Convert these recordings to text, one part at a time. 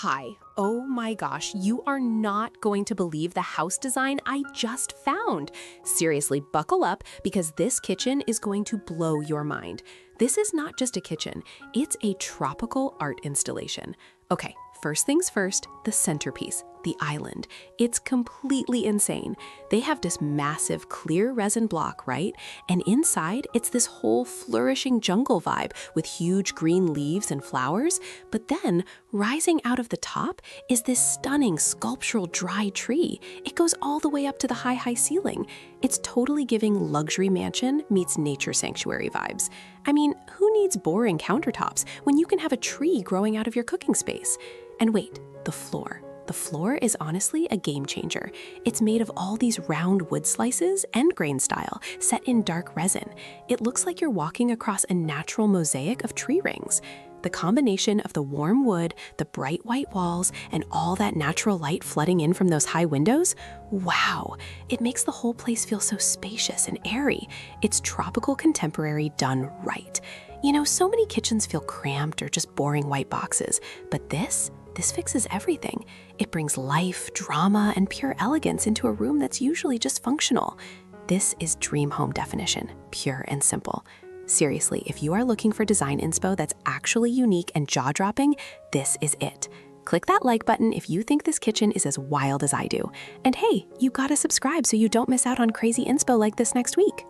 Hi. Oh my gosh, you are not going to believe the house design I just found. Seriously, buckle up because this kitchen is going to blow your mind. This is not just a kitchen, it's a tropical art installation. Okay, first things first, the centerpiece, the island. It's completely insane. They have this massive clear resin block, right? And inside, it's this whole flourishing jungle vibe with huge green leaves and flowers. But then, rising out of the top is this stunning sculptural dry tree. It goes all the way up to the high ceiling. It's totally giving luxury mansion meets nature sanctuary vibes. I mean, who needs boring countertops when you can have a tree growing out of your cooking space? And wait, the floor. The floor is honestly a game changer. It's made of all these round wood slices, end grain style, set in dark resin. It looks like you're walking across a natural mosaic of tree rings. The combination of the warm wood, the bright white walls, and all that natural light flooding in from those high windows, wow, it makes the whole place feel so spacious and airy. It's tropical contemporary done right. You know, so many kitchens feel cramped or just boring white boxes, but this fixes everything. It brings life, drama, and pure elegance into a room that's usually just functional. This is dream home definition, pure and simple. Seriously, if you are looking for design inspo that's actually unique and jaw-dropping, this is it. Click that like button if you think this kitchen is as wild as I do. And hey, you gotta subscribe so you don't miss out on crazy inspo like this next week.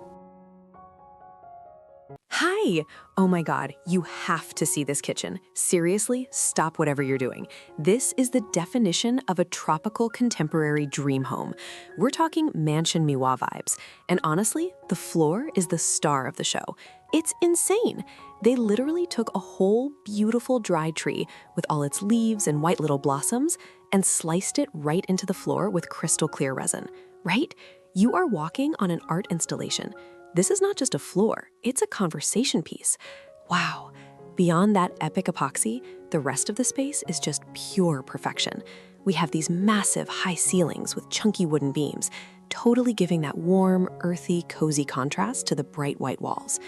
Hi! Oh my god, you have to see this kitchen. Seriously, stop whatever you're doing. This is the definition of a tropical contemporary dream home. We're talking mansion miwa vibes. And honestly, the floor is the star of the show. It's insane. They literally took a whole beautiful dry tree with all its leaves and white little blossoms and sliced it right into the floor with crystal clear resin, right? You are walking on an art installation. This is not just a floor, it's a conversation piece. Wow. Beyond that epic epoxy, the rest of the space is just pure perfection. We have these massive high ceilings with chunky wooden beams, totally giving that warm, earthy, cozy contrast to the bright white walls.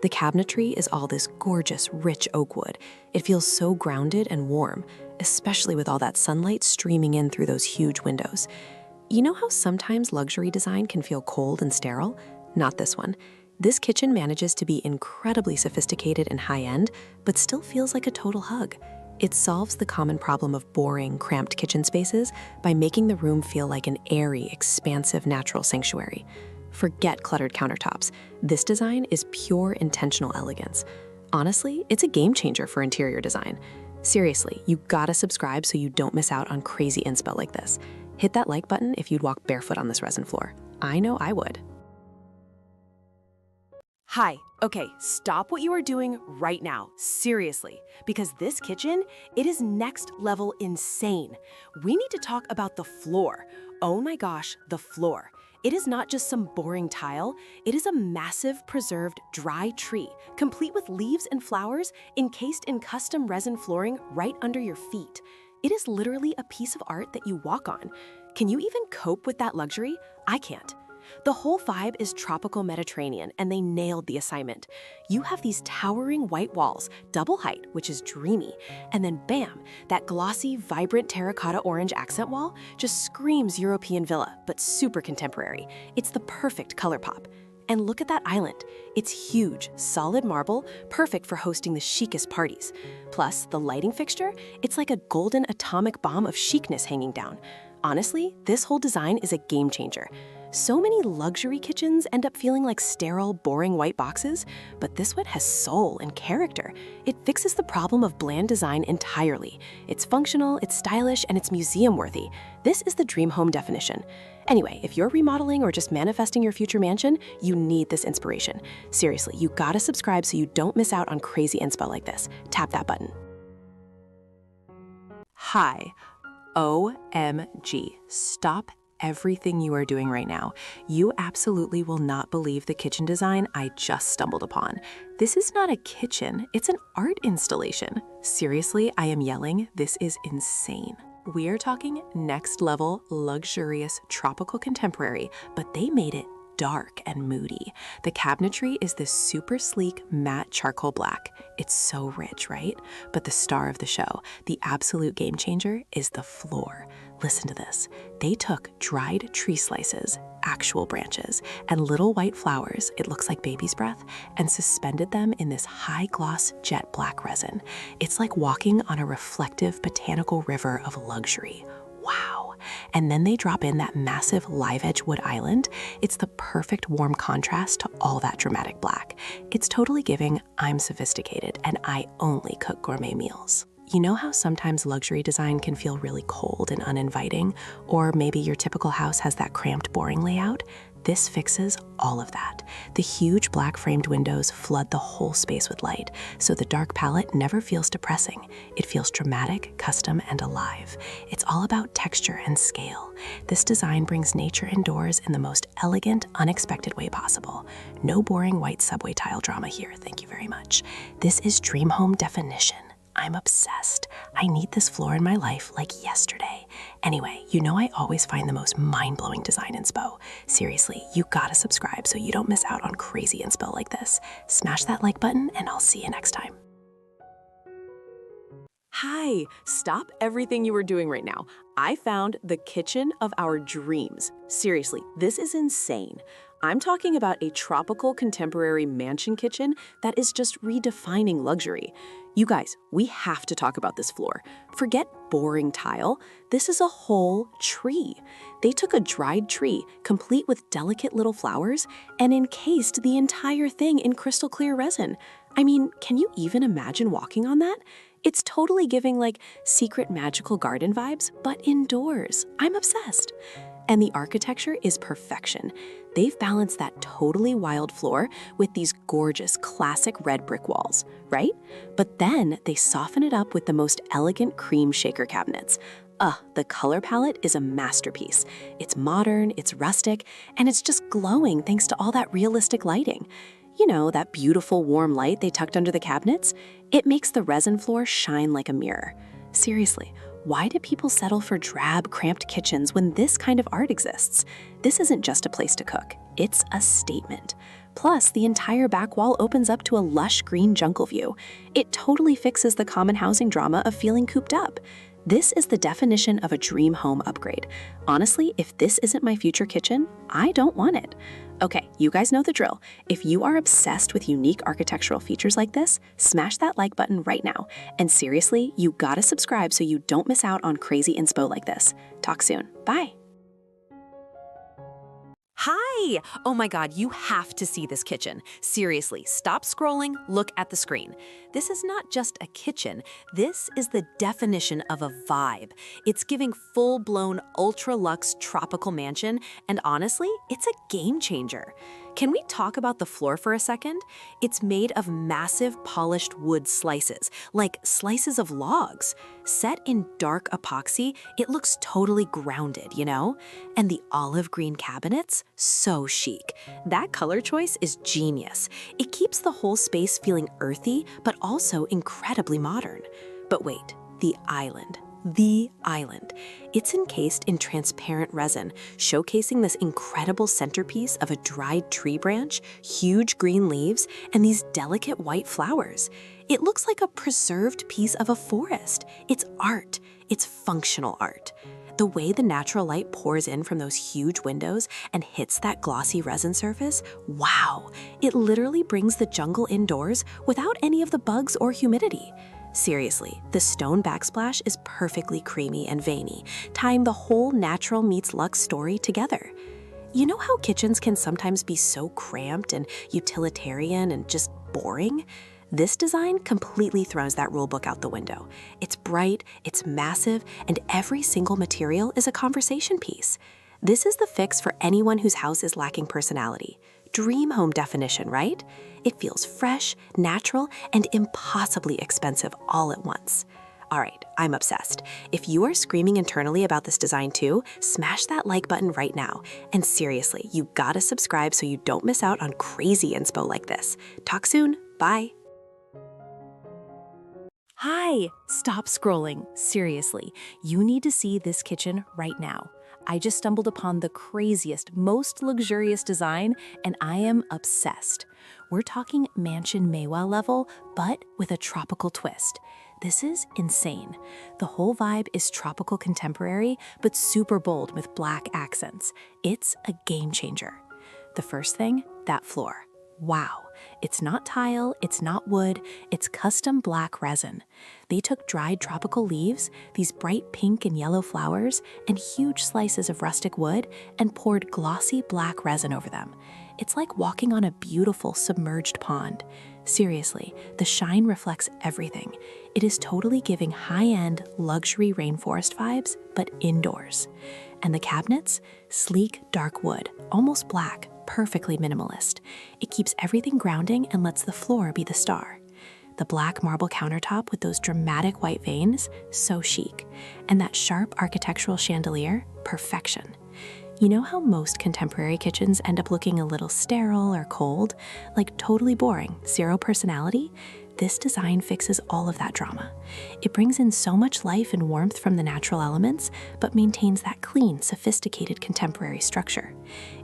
The cabinetry is all this gorgeous, rich oak wood. It feels so grounded and warm, especially with all that sunlight streaming in through those huge windows. You know how sometimes luxury design can feel cold and sterile? Not this one. This kitchen manages to be incredibly sophisticated and high-end, but still feels like a total hug. It solves the common problem of boring, cramped kitchen spaces by making the room feel like an airy, expansive natural sanctuary. Forget cluttered countertops. This design is pure intentional elegance. Honestly, it's a game changer for interior design. Seriously, you gotta subscribe so you don't miss out on crazy inspo like this. Hit that like button if you'd walk barefoot on this resin floor. I know I would. Hi, okay, stop what you are doing right now, seriously, because this kitchen, it is next level insane. We need to talk about the floor. Oh my gosh, the floor. It is not just some boring tile, it is a massive preserved dry tree, complete with leaves and flowers encased in custom resin flooring right under your feet. It is literally a piece of art that you walk on. Can you even cope with that luxury? I can't. The whole vibe is tropical Mediterranean, and they nailed the assignment. You have these towering white walls, double height, which is dreamy, and then bam, that glossy, vibrant terracotta orange accent wall just screams European villa, but super contemporary. It's the perfect color pop. And look at that island. It's huge, solid marble, perfect for hosting the chicest parties. Plus, the lighting fixture, it's like a golden atomic bomb of chicness hanging down. Honestly, this whole design is a game changer. So many luxury kitchens end up feeling like sterile, boring white boxes, but this one has soul and character. It fixes the problem of bland design entirely. It's functional, it's stylish, and it's museum-worthy. This is the dream home definition. Anyway, if you're remodeling or just manifesting your future mansion, you need this inspiration. Seriously, you gotta subscribe so you don't miss out on crazy inspo like this. Tap that button. Hi. OMG. Stop everything you are doing right now. You absolutely will not believe the kitchen design I just stumbled upon. This is not a kitchen, it's an art installation. Seriously, I am yelling, this is insane. We are talking next level, luxurious, tropical contemporary, but they made it dark and moody. The cabinetry is this super sleek matte charcoal black. It's so rich, right? But the star of the show, the absolute game changer, is the floor. Listen to this. They took dried tree slices, actual branches, and little white flowers, it looks like baby's breath, and suspended them in this high-gloss jet black resin. It's like walking on a reflective botanical river of luxury. Wow. And then they drop in that massive live edge wood island. It's the perfect warm contrast to all that dramatic black. It's totally giving, I'm sophisticated and I only cook gourmet meals. You know how sometimes luxury design can feel really cold and uninviting? Or maybe your typical house has that cramped, boring layout? This fixes all of that. The huge black framed windows flood the whole space with light, so the dark palette never feels depressing. It feels dramatic, custom, and alive. It's all about texture and scale. This design brings nature indoors in the most elegant, unexpected way possible. No boring white subway tile drama here, thank you very much. This is dream home definition. I'm obsessed. I need this floor in my life like yesterday. Anyway, you know I always find the most mind-blowing design inspo. Seriously, you gotta subscribe so you don't miss out on crazy inspo like this. Smash that like button and I'll see you next time. Hi, stop everything you are doing right now. I found the kitchen of our dreams. Seriously, this is insane. I'm talking about a tropical contemporary mansion kitchen that is just redefining luxury. You guys, we have to talk about this floor. Forget boring tile. This is a whole tree. They took a dried tree, complete with delicate little flowers, and encased the entire thing in crystal clear resin. I mean, can you even imagine walking on that? It's totally giving like secret magical garden vibes, but indoors. I'm obsessed. And the architecture is perfection. They've balanced that totally wild floor with these gorgeous classic red brick walls, right? But then they soften it up with the most elegant cream shaker cabinets. The color palette is a masterpiece. It's modern, it's rustic, and it's just glowing thanks to all that realistic lighting. You know, that beautiful warm light they tucked under the cabinets? It makes the resin floor shine like a mirror. Seriously, why do people settle for drab, cramped kitchens when this kind of art exists? This isn't just a place to cook, it's a statement. Plus, the entire back wall opens up to a lush green jungle view. It totally fixes the common housing drama of feeling cooped up. This is the definition of a dream home upgrade. Honestly, if this isn't my future kitchen, I don't want it. Okay, you guys know the drill. If you are obsessed with unique architectural features like this, smash that like button right now. And seriously, you gotta subscribe so you don't miss out on crazy inspo like this. Talk soon. Bye. Hi! Oh my God, you have to see this kitchen. Seriously, stop scrolling, look at the screen. This is not just a kitchen, this is the definition of a vibe. It's giving full-blown, ultra-luxe tropical mansion, and honestly, it's a game changer. Can we talk about the floor for a second? It's made of massive polished wood slices, like slices of logs. Set in dark epoxy, it looks totally grounded, you know? And the olive green cabinets? So chic. That color choice is genius. It keeps the whole space feeling earthy, but also incredibly modern. But wait, the island. The island. It's encased in transparent resin, showcasing this incredible centerpiece of a dried tree branch, huge green leaves, and these delicate white flowers. It looks like a preserved piece of a forest. It's art. It's functional art. The way the natural light pours in from those huge windows and hits that glossy resin surface, wow! It literally brings the jungle indoors without any of the bugs or humidity. Seriously, the stone backsplash is perfectly creamy and veiny, tying the whole natural meets luxe story together. You know how kitchens can sometimes be so cramped and utilitarian and just boring? This design completely throws that rulebook out the window. It's bright, it's massive, and every single material is a conversation piece. This is the fix for anyone whose house is lacking personality. Dream home definition, right? It feels fresh, natural, and impossibly expensive all at once. All right, I'm obsessed. If you are screaming internally about this design too, smash that like button right now. And seriously, you gotta subscribe so you don't miss out on crazy inspo like this. Talk soon, bye. Hi, stop scrolling. Seriously, you need to see this kitchen right now. I just stumbled upon the craziest, most luxurious design, and I am obsessed. We're talking mansion Maewa level, but with a tropical twist. This is insane. The whole vibe is tropical contemporary, but super bold with black accents. It's a game changer. The first thing, that floor. Wow, it's not tile, it's not wood, it's custom black resin. They took dried tropical leaves, these bright pink and yellow flowers, and huge slices of rustic wood, and poured glossy black resin over them. It's like walking on a beautiful submerged pond. Seriously, the shine reflects everything. It is totally giving high-end, luxury rainforest vibes, but indoors. And the cabinets? Sleek, dark wood, almost black, perfectly minimalist. It keeps everything grounding and lets the floor be the star. The black marble countertop with those dramatic white veins, so chic. And that sharp architectural chandelier, perfection. You know how most contemporary kitchens end up looking a little sterile or cold, like totally boring, zero personality? This design fixes all of that drama. It brings in so much life and warmth from the natural elements, but maintains that clean, sophisticated contemporary structure.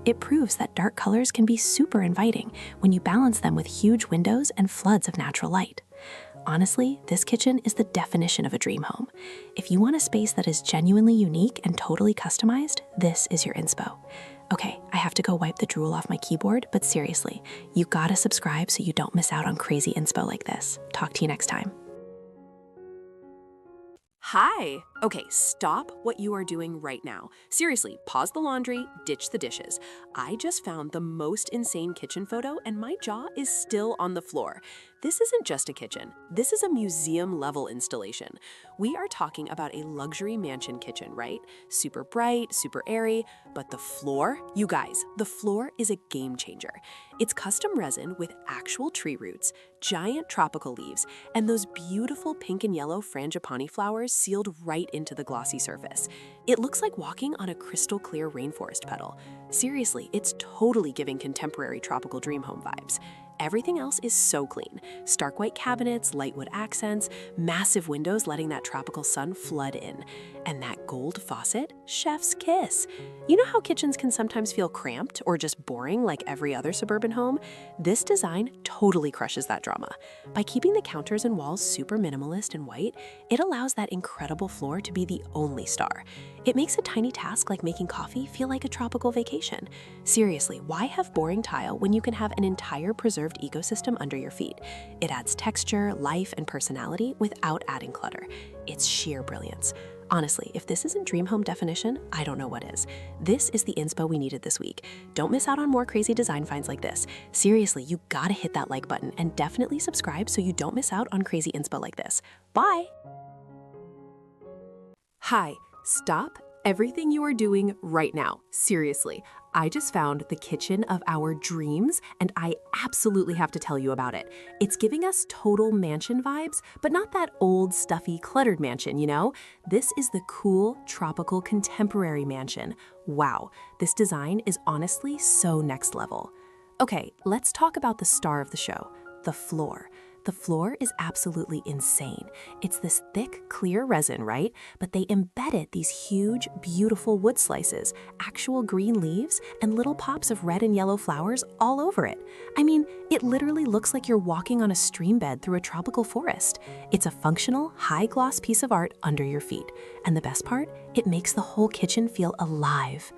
It proves that dark colors can be super inviting when you balance them with huge windows and floods of natural light. Honestly, this kitchen is the definition of a dream home. If you want a space that is genuinely unique and totally customized, this is your inspo. Okay, I have to go wipe the drool off my keyboard, but seriously, you gotta subscribe so you don't miss out on crazy inspo like this. Talk to you next time. Hi! Okay, stop what you are doing right now. Seriously, pause the laundry, ditch the dishes. I just found the most insane kitchen photo and my jaw is still on the floor. This isn't just a kitchen. This is a museum-level installation. We are talking about a luxury mansion kitchen, right? Super bright, super airy, but the floor? You guys, the floor is a game changer. It's custom resin with actual tree roots, giant tropical leaves, and those beautiful pink and yellow frangipani flowers sealed right into the glossy surface. It looks like walking on a crystal clear rainforest petal. Seriously, it's totally giving contemporary tropical dream home vibes. Everything else is so clean. Stark white cabinets, light wood accents, massive windows letting that tropical sun flood in. And that gold faucet, chef's kiss. You know how kitchens can sometimes feel cramped or just boring like every other suburban home? This design totally crushes that drama. By keeping the counters and walls super minimalist and white, it allows that incredible floor to be the only star. It makes a tiny task like making coffee feel like a tropical vacation. Seriously, why have boring tile when you can have an entire preserved ecosystem under your feet? It adds texture, life, and personality without adding clutter. It's sheer brilliance. Honestly, if this isn't dream home definition, I don't know what is. This is the inspo we needed this week. Don't miss out on more crazy design finds like this. Seriously, you gotta hit that like button and definitely subscribe so you don't miss out on crazy inspo like this. Bye! Hi, stop everything you are doing right now. Seriously, I just found the kitchen of our dreams and I absolutely have to tell you about it. It's giving us total mansion vibes, but not that old, stuffy, cluttered mansion, you know? This is the cool, tropical, contemporary mansion. Wow, this design is honestly so next level. Okay, let's talk about the star of the show, the floor. The floor is absolutely insane. It's this thick, clear resin, right? But they embedded these huge, beautiful wood slices, actual green leaves, and little pops of red and yellow flowers all over it. I mean, it literally looks like you're walking on a stream bed through a tropical forest. It's a functional, high-gloss piece of art under your feet. And the best part? It makes the whole kitchen feel alive.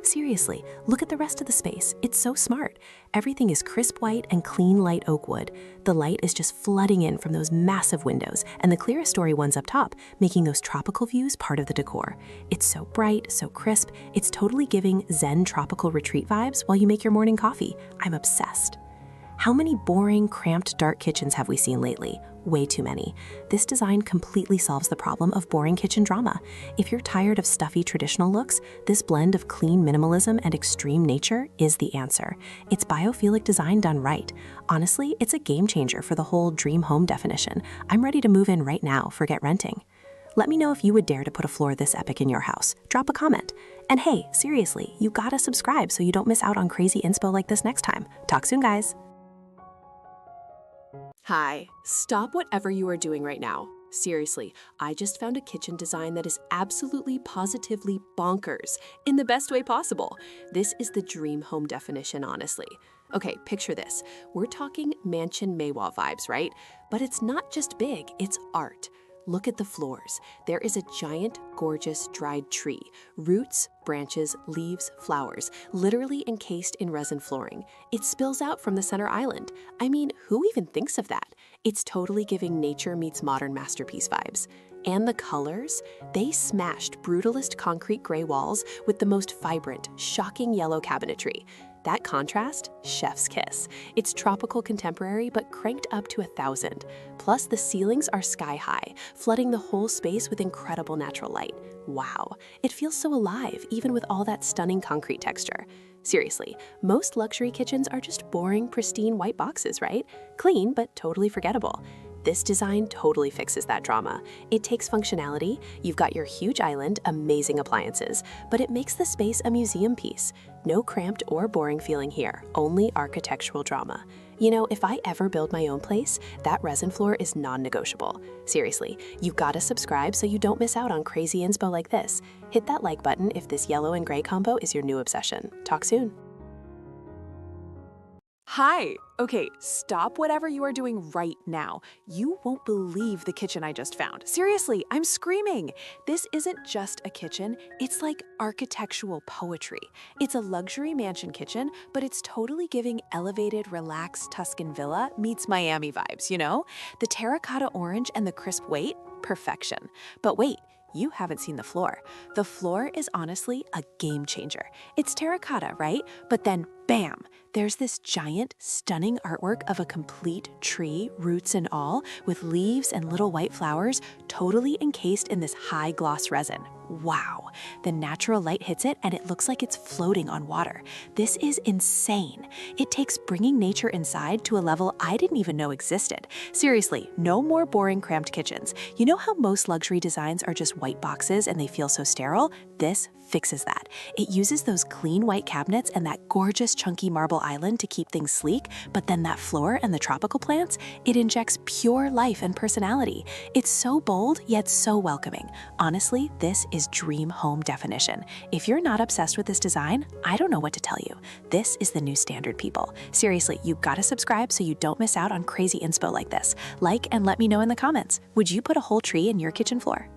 Seriously, look at the rest of the space. It's so smart. Everything is crisp white and clean light oak wood. The light is just flooding in from those massive windows and the clearest story ones up top, making those tropical views part of the decor. It's so bright, so crisp. It's totally giving Zen tropical retreat vibes while you make your morning coffee. I'm obsessed. How many boring, cramped, dark kitchens have we seen lately? Way too many. This design completely solves the problem of boring kitchen drama. If you're tired of stuffy traditional looks, this blend of clean minimalism and extreme nature is the answer. It's biophilic design done right. Honestly, it's a game changer for the whole dream home definition. I'm ready to move in right now, forget renting. Let me know if you would dare to put a floor this epic in your house. Drop a comment. And hey, seriously, you gotta subscribe so you don't miss out on crazy inspo like this next time. Talk soon, guys. Hi, stop whatever you are doing right now. Seriously, I just found a kitchen design that is absolutely positively bonkers in the best way possible. This is the dream home definition, honestly. Okay, picture this. We're talking mansion Maewa vibes, right? But it's not just big, it's art. Look at the floors. There is a giant, gorgeous, dried tree. Roots, branches, leaves, flowers, literally encased in resin flooring. It spills out from the center island. I mean, who even thinks of that? It's totally giving nature meets modern masterpiece vibes. And the colors? They smashed brutalist concrete gray walls with the most vibrant, shocking yellow cabinetry. That contrast? Chef's kiss. It's tropical contemporary, but cranked up to 1,000. Plus, the ceilings are sky high, flooding the whole space with incredible natural light. Wow, it feels so alive, even with all that stunning concrete texture. Seriously, most luxury kitchens are just boring, pristine white boxes, right? Clean, but totally forgettable. This design totally fixes that drama. It takes functionality, you've got your huge island, amazing appliances, but it makes the space a museum piece. No cramped or boring feeling here, only architectural drama. You know, if I ever build my own place, that resin floor is non-negotiable. Seriously, you've got to subscribe so you don't miss out on crazy inspo like this. Hit that like button if this yellow and gray combo is your new obsession. Talk soon. Hi! Okay, stop whatever you are doing right now. You won't believe the kitchen I just found. Seriously, I'm screaming. This isn't just a kitchen, it's like architectural poetry. It's a luxury mansion kitchen, but it's totally giving elevated, relaxed Tuscan villa meets Miami vibes, you know? The terracotta orange and the crisp white, perfection. But wait, you haven't seen the floor. The floor is honestly a game changer. It's terracotta, right? But then, bam! There's this giant, stunning artwork of a complete tree, roots and all, with leaves and little white flowers, totally encased in this high-gloss resin. Wow! The natural light hits it and it looks like it's floating on water. This is insane. It takes bringing nature inside to a level I didn't even know existed. Seriously, no more boring, cramped kitchens. You know how most luxury designs are just white boxes and they feel so sterile? This fixes that. It uses those clean white cabinets and that gorgeous chunky marble island to keep things sleek, but then that floor and the tropical plants, it injects pure life and personality. It's so bold, yet so welcoming. Honestly, this is dream home definition. If you're not obsessed with this design, I don't know what to tell you. This is the new standard, people. Seriously, you gotta subscribe so you don't miss out on crazy inspo like this. Like and let me know in the comments. Would you put a whole tree in your kitchen floor?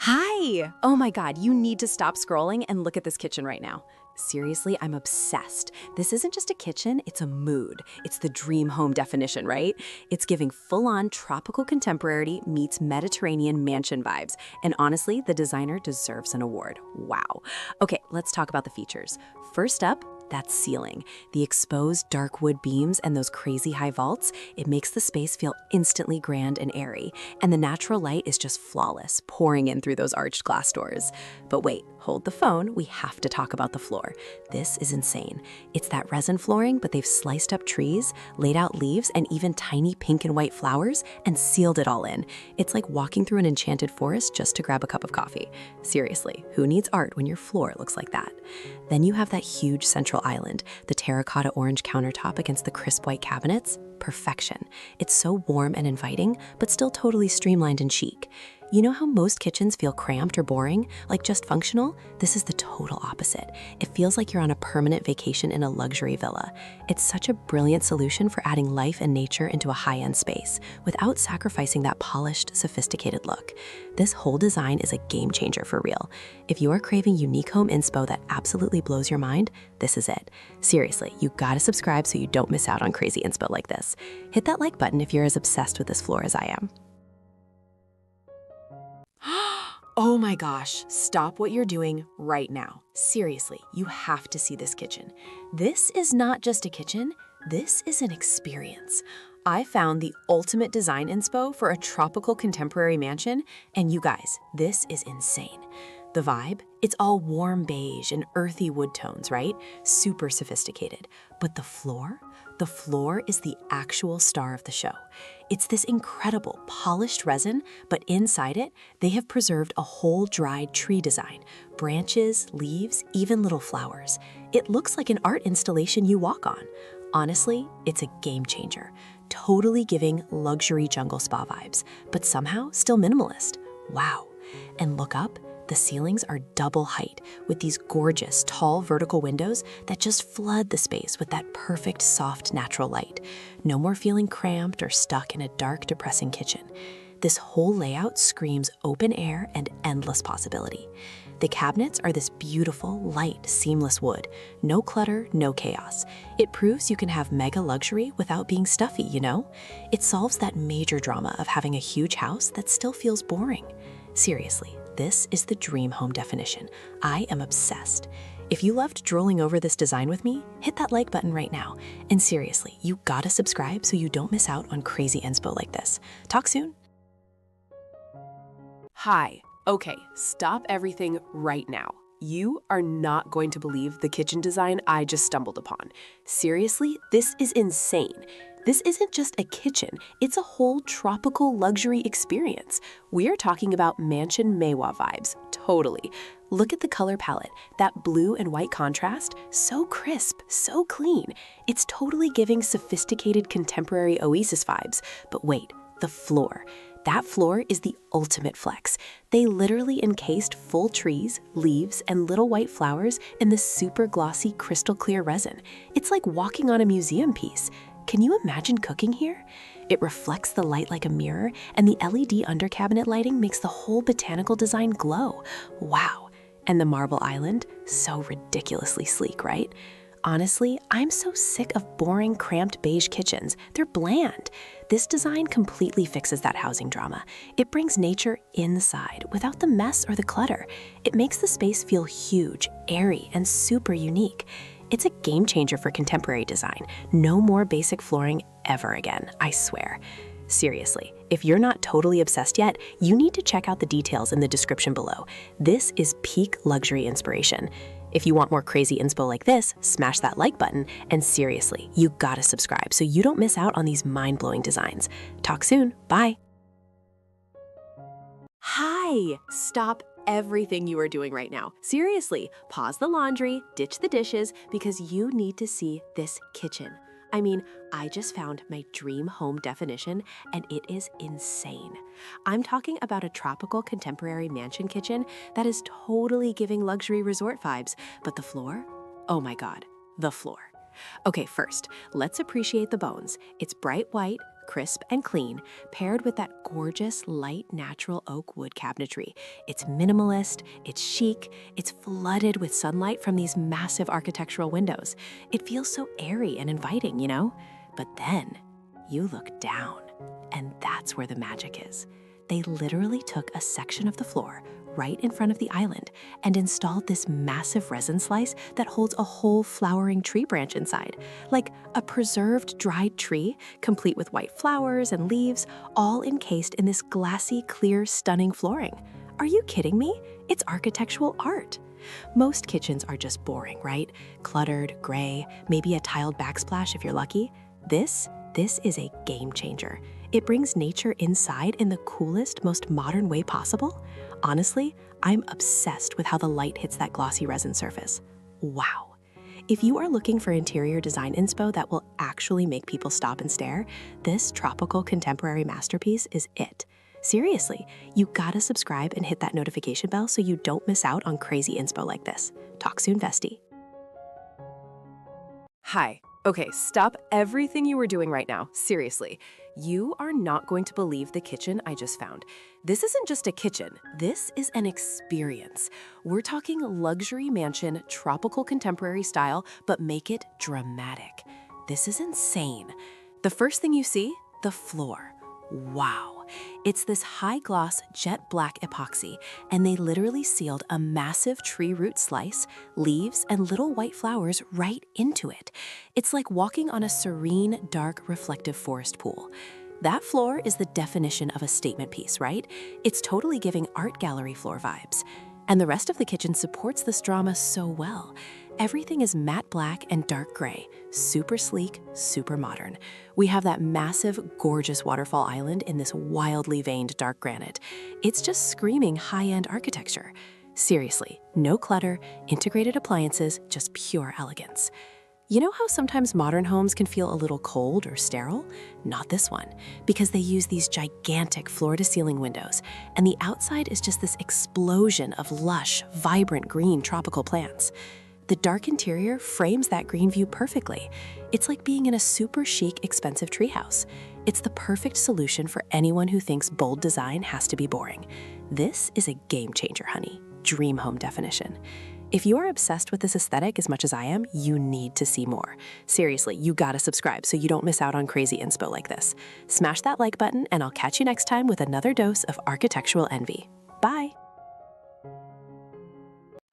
Hi! Oh my God, you need to stop scrolling and look at this kitchen right now. Seriously, I'm obsessed. This isn't just a kitchen, it's a mood. It's the dream home definition, right? It's giving full-on tropical contemporary meets Mediterranean mansion vibes. And honestly, the designer deserves an award. Wow. Okay, let's talk about the features. First up, that ceiling. The exposed dark wood beams and those crazy high vaults, it makes the space feel instantly grand and airy. And the natural light is just flawless, pouring in through those arched glass doors. But wait, hold the phone, we have to talk about the floor. This is insane. It's that resin flooring, but they've sliced up trees, laid out leaves, and even tiny pink and white flowers, and sealed it all in. It's like walking through an enchanted forest just to grab a cup of coffee. Seriously, who needs art when your floor looks like that? Then you have that huge central island, the terracotta orange countertop against the crisp white cabinets. Perfection. It's so warm and inviting, but still totally streamlined and chic. You know how most kitchens feel cramped or boring, like just functional? This is the total opposite. It feels like you're on a permanent vacation in a luxury villa. It's such a brilliant solution for adding life and nature into a high-end space without sacrificing that polished, sophisticated look. This whole design is a game changer for real. If you are craving unique home inspo that absolutely blows your mind, this is it. Seriously, you gotta subscribe so you don't miss out on crazy inspo like this. Hit that like button if you're as obsessed with this floor as I am. Oh my gosh, stop what you're doing right now. Seriously, you have to see this kitchen. This is not just a kitchen, this is an experience. I found the ultimate design inspo for a tropical contemporary mansion, and you guys, this is insane. The vibe? It's all warm beige and earthy wood tones, right? Super sophisticated. But the floor? The floor is the actual star of the show. It's this incredible polished resin, but inside it, they have preserved a whole dried tree design. Branches, leaves, even little flowers. It looks like an art installation you walk on. Honestly, it's a game changer. totally giving luxury jungle spa vibes, but somehow still minimalist. Wow. And look up, the ceilings are double height with these gorgeous, tall vertical windows that just flood the space with that perfect, soft, natural light. No more feeling cramped or stuck in a dark, depressing kitchen. This whole layout screams open air and endless possibility. The cabinets are this beautiful, light, seamless wood. No clutter, no chaos. It proves you can have mega luxury without being stuffy, you know? It solves that major drama of having a huge house that still feels boring. Seriously, this is the dream home definition. I am obsessed. If you loved drooling over this design with me, hit that like button right now. And seriously, you gotta subscribe so you don't miss out on crazy inspo like this. Talk soon. Hi. Okay, stop everything right now. You are not going to believe the kitchen design I just stumbled upon. Seriously, this is insane. This isn't just a kitchen, it's a whole tropical luxury experience. We are talking about Mansion Maewa vibes, totally. Look at the color palette, that blue and white contrast, so crisp, so clean. It's totally giving sophisticated contemporary oasis vibes. But wait, the floor. That floor is the ultimate flex. They literally encased full trees, leaves, and little white flowers in this super glossy, crystal clear resin. It's like walking on a museum piece. Can you imagine cooking here? It reflects the light like a mirror, and the LED under cabinet lighting makes the whole botanical design glow. Wow. And the marble island, so ridiculously sleek, right? Honestly, I'm so sick of boring, cramped beige kitchens. They're bland. This design completely fixes that housing drama. It brings nature inside without the mess or the clutter. It makes the space feel huge, airy, and super unique. It's a game changer for contemporary design. No more basic flooring ever again, I swear. Seriously, if you're not totally obsessed yet, you need to check out the details in the description below. This is peak luxury inspiration. If you want more crazy inspo like this, smash that like button, and seriously, you gotta subscribe so you don't miss out on these mind-blowing designs. Talk soon, bye. Hi, stop everything you are doing right now. Seriously, pause the laundry, ditch the dishes, because you need to see this kitchen. I mean, I just found my dream home definition, and it is insane. I'm talking about a tropical contemporary mansion kitchen that is totally giving luxury resort vibes, but the floor? Oh my God, the floor. Okay, first, let's appreciate the bones. It's bright white, crisp and clean, paired with that gorgeous, light, natural oak wood cabinetry. It's minimalist, it's chic, it's flooded with sunlight from these massive architectural windows. It feels so airy and inviting, you know? But then you look down, and that's where the magic is. They literally took a section of the floor right in front of the island and installed this massive resin slice that holds a whole flowering tree branch inside, like a preserved dried tree, complete with white flowers and leaves, all encased in this glassy, clear, stunning flooring. Are you kidding me? It's architectural art. Most kitchens are just boring, right? Cluttered, gray, maybe a tiled backsplash if you're lucky. This is a game changer. It brings nature inside in the coolest, most modern way possible. Honestly, I'm obsessed with how the light hits that glossy resin surface. Wow. If you are looking for interior design inspo that will actually make people stop and stare, this tropical contemporary masterpiece is it. Seriously, you gotta subscribe and hit that notification bell so you don't miss out on crazy inspo like this. Talk soon, Vestie. Hi. Okay, stop everything you were doing right now. Seriously, you are not going to believe the kitchen I just found. This isn't just a kitchen, this is an experience. We're talking luxury mansion, tropical contemporary style, but make it dramatic. This is insane. The first thing you see, the floor. Wow. It's this high-gloss jet black epoxy, and they literally sealed a massive tree root slice, leaves, and little white flowers right into it. It's like walking on a serene, dark, reflective forest pool. That floor is the definition of a statement piece, right? It's totally giving art gallery floor vibes. And the rest of the kitchen supports this drama so well. Everything is matte black and dark gray, super sleek, super modern. We have that massive, gorgeous waterfall island in this wildly veined dark granite. It's just screaming high-end architecture. Seriously, no clutter, integrated appliances, just pure elegance. You know how sometimes modern homes can feel a little cold or sterile? Not this one, because they use these gigantic floor-to-ceiling windows, and the outside is just this explosion of lush, vibrant green tropical plants. The dark interior frames that green view perfectly. It's like being in a super chic, expensive treehouse. It's the perfect solution for anyone who thinks bold design has to be boring. This is a game changer, honey. Dream home definition. If you are obsessed with this aesthetic as much as I am, you need to see more. Seriously, you gotta subscribe so you don't miss out on crazy inspo like this. Smash that like button and I'll catch you next time with another dose of architectural envy. Bye!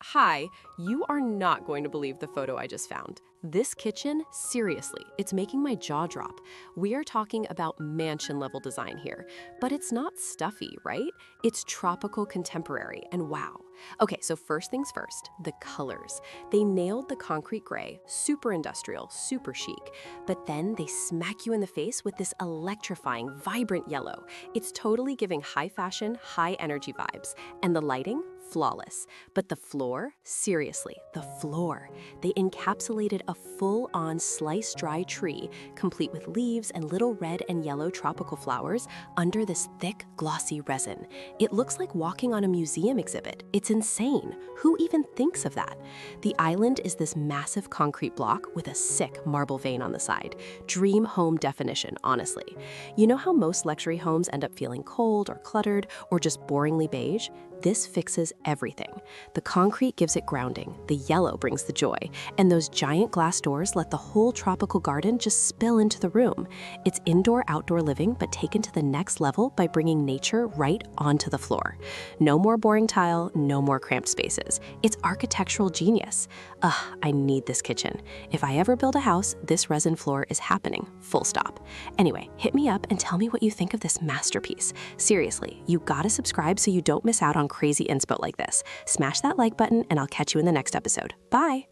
Hi, you are not going to believe the photo I just found. This kitchen, seriously, it's making my jaw drop. We are talking about mansion-level design here, but it's not stuffy, right? It's tropical contemporary, and wow. Okay, so first things first, the colors. They nailed the concrete gray, super industrial, super chic, but then they smack you in the face with this electrifying, vibrant yellow. It's totally giving high fashion, high energy vibes, and the lighting, flawless. But the floor, seriously, the floor. They encapsulated a full-on sliced dry tree, complete with leaves and little red and yellow tropical flowers under this thick, glossy resin. It looks like walking on a museum exhibit. It's insane. Who even thinks of that? The island is this massive concrete block with a sick marble vein on the side. Dream home definition, honestly. You know how most luxury homes end up feeling cold or cluttered or just boringly beige? This fixes everything. The concrete gives it grounding, the yellow brings the joy, and those giant glass doors let the whole tropical garden just spill into the room. It's indoor-outdoor living, but taken to the next level by bringing nature right onto the floor. No more boring tile, no more cramped spaces. It's architectural genius. I need this kitchen. If I ever build a house, this resin floor is happening, full stop. Anyway, hit me up and tell me what you think of this masterpiece. Seriously, you gotta subscribe so you don't miss out on crazy inspo like this. Smash that like button and I'll catch you in the next episode. Bye!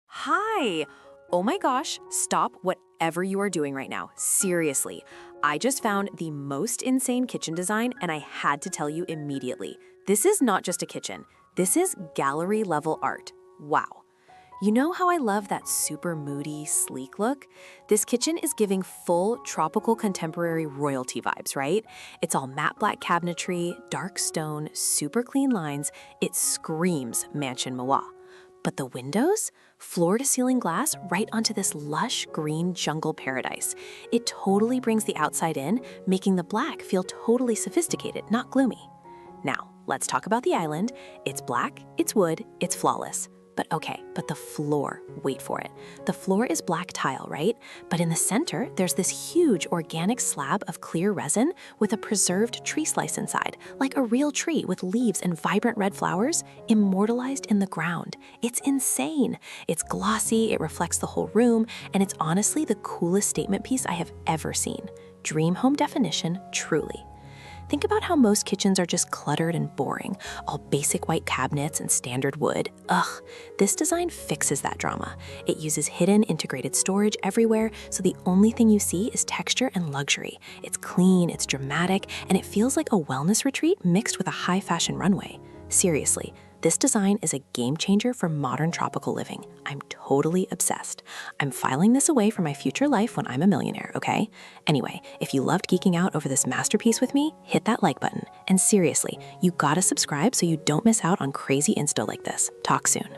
Hi! Oh my gosh, stop whatever you are doing right now. Seriously. I just found the most insane kitchen design and I had to tell you immediately. This is not just a kitchen. This is gallery-level art. Wow. You know how I love that super moody, sleek look? This kitchen is giving full tropical contemporary royalty vibes, right? It's all matte black cabinetry, dark stone, super clean lines. It screams Mansion Moa. But the windows? Floor-to-ceiling glass right onto this lush green jungle paradise. It totally brings the outside in, making the black feel totally sophisticated, not gloomy. Now, let's talk about the island. It's black, it's wood, it's flawless. But the floor, wait for it. The floor is black tile, right? But in the center, there's this huge organic slab of clear resin with a preserved tree slice inside, like a real tree with leaves and vibrant red flowers immortalized in the ground. It's insane. It's glossy, it reflects the whole room, and it's honestly the coolest statement piece I have ever seen. Dream home definition, truly. Think about how most kitchens are just cluttered and boring, all basic white cabinets and standard wood. Ugh, this design fixes that drama. It uses hidden integrated storage everywhere, so the only thing you see is texture and luxury. It's clean, it's dramatic, and it feels like a wellness retreat mixed with a high fashion runway. Seriously, this design is a game changer for modern tropical living. I'm totally obsessed. I'm filing this away for my future life when I'm a millionaire, okay? Anyway, if you loved geeking out over this masterpiece with me, hit that like button. And seriously, you gotta subscribe so you don't miss out on crazy insta like this. Talk soon.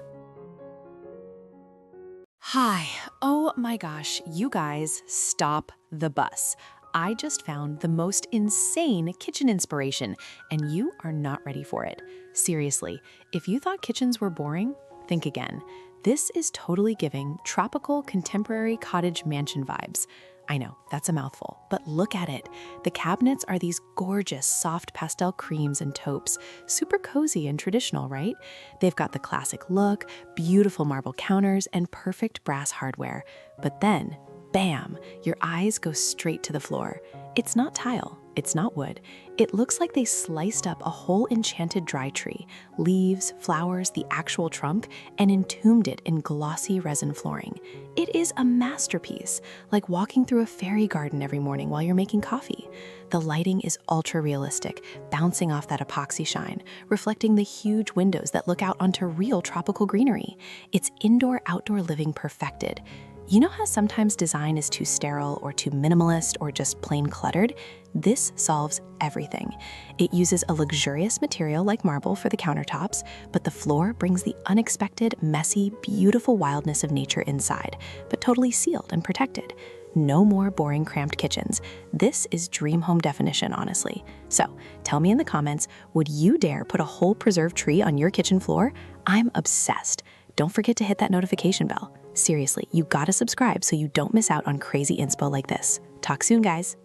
Hi. Oh my gosh, you guys, stop the bus. I just found the most insane kitchen inspiration, and you are not ready for it. Seriously, if you thought kitchens were boring, think again. This is totally giving tropical contemporary cottage mansion vibes. I know, that's a mouthful, but look at it. The cabinets are these gorgeous, soft pastel creams and taupes, super cozy and traditional, right? They've got the classic look, beautiful marble counters, and perfect brass hardware. But then, bam, your eyes go straight to the floor. It's not tile, it's not wood. It looks like they sliced up a whole enchanted dry tree, leaves, flowers, the actual trunk, and entombed it in glossy resin flooring. It is a masterpiece, like walking through a fairy garden every morning while you're making coffee. The lighting is ultra realistic, bouncing off that epoxy shine, reflecting the huge windows that look out onto real tropical greenery. It's indoor-outdoor living perfected. You know how sometimes design is too sterile or too minimalist or just plain cluttered? This solves everything. It uses a luxurious material like marble for the countertops, but the floor brings the unexpected, messy, beautiful wildness of nature inside, but totally sealed and protected. No more boring, cramped kitchens. This is dream home definition, honestly. So tell me in the comments, would you dare put a whole preserved tree on your kitchen floor? I'm obsessed. Don't forget to hit that notification bell. Seriously, you gotta subscribe so you don't miss out on crazy inspo like this. Talk soon, guys.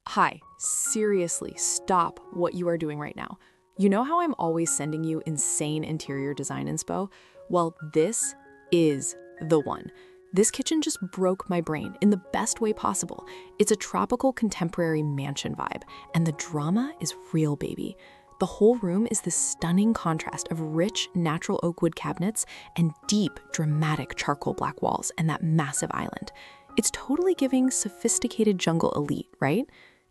Hi, seriously, stop what you are doing right now. You know how I'm always sending you insane interior design inspo? Well, this is the one. This kitchen just broke my brain in the best way possible. It's a tropical contemporary mansion vibe, and the drama is real, baby. The whole room is this stunning contrast of rich, natural oak wood cabinets and deep, dramatic charcoal black walls and that massive island. It's totally giving sophisticated jungle elite, right?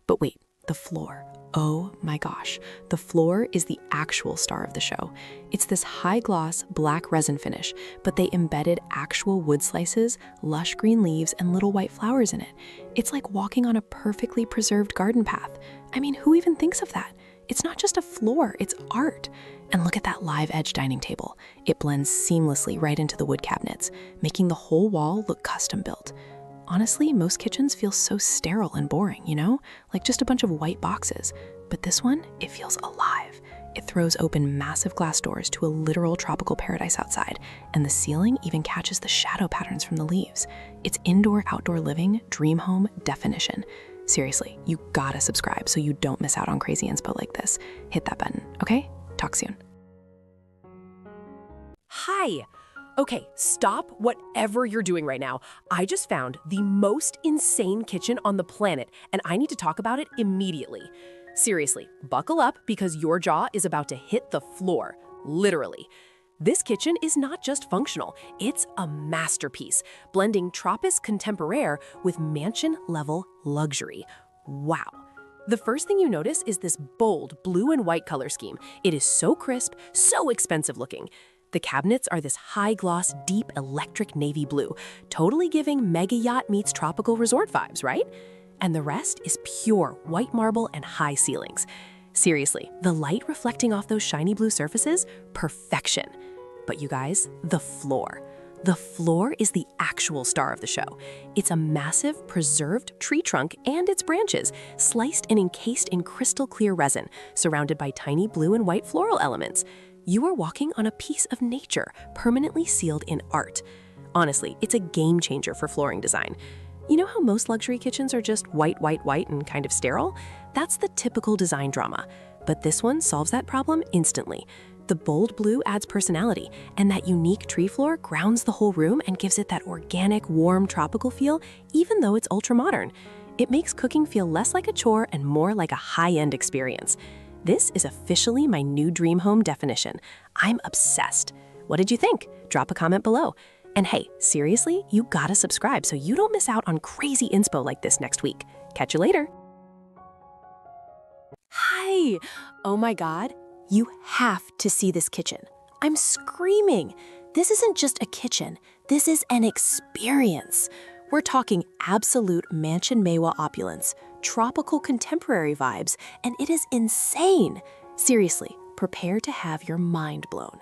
But wait, the floor. Oh my gosh, the floor is the actual star of the show. It's this high-gloss black resin finish, but they embedded actual wood slices, lush green leaves, and little white flowers in it. It's like walking on a perfectly preserved garden path. I mean, who even thinks of that? It's not just a floor, it's art. And look at that live edge dining table. It blends seamlessly right into the wood cabinets, making the whole wall look custom built. Honestly, most kitchens feel so sterile and boring, you know? Like just a bunch of white boxes. But this one, it feels alive. It throws open massive glass doors to a literal tropical paradise outside, and the ceiling even catches the shadow patterns from the leaves. It's indoor-outdoor living, dream home definition. Seriously, you gotta subscribe so you don't miss out on crazy inspo like this. Hit that button, okay? Talk soon. Hi. Okay, stop whatever you're doing right now. I just found the most insane kitchen on the planet, and I need to talk about it immediately. Seriously, buckle up because your jaw is about to hit the floor, literally. This kitchen is not just functional, it's a masterpiece, blending Tropis contemporaire with mansion-level luxury. Wow. The first thing you notice is this bold blue and white color scheme. It is so crisp, so expensive looking. The cabinets are this high-gloss, deep electric navy blue, totally giving mega yacht meets tropical resort vibes, right? And the rest is pure white marble and high ceilings. Seriously, the light reflecting off those shiny blue surfaces, perfection. But you guys, the floor. The floor is the actual star of the show. It's a massive, preserved tree trunk and its branches, sliced and encased in crystal clear resin, surrounded by tiny blue and white floral elements. You are walking on a piece of nature, permanently sealed in art. Honestly, it's a game changer for flooring design. You know how most luxury kitchens are just white, white, white, and kind of sterile? That's the typical design drama. But this one solves that problem instantly. The bold blue adds personality, and that unique tree floor grounds the whole room and gives it that organic, warm, tropical feel, even though it's ultra-modern. It makes cooking feel less like a chore and more like a high-end experience. This is officially my new dream home definition. I'm obsessed. What did you think? Drop a comment below. And hey, seriously, you gotta subscribe so you don't miss out on crazy inspo like this next week. Catch you later. Hi! Oh my God, you have to see this kitchen. I'm screaming. This isn't just a kitchen, this is an experience. We're talking absolute mansion Maewa opulence, tropical contemporary vibes, and it is insane. Seriously, prepare to have your mind blown.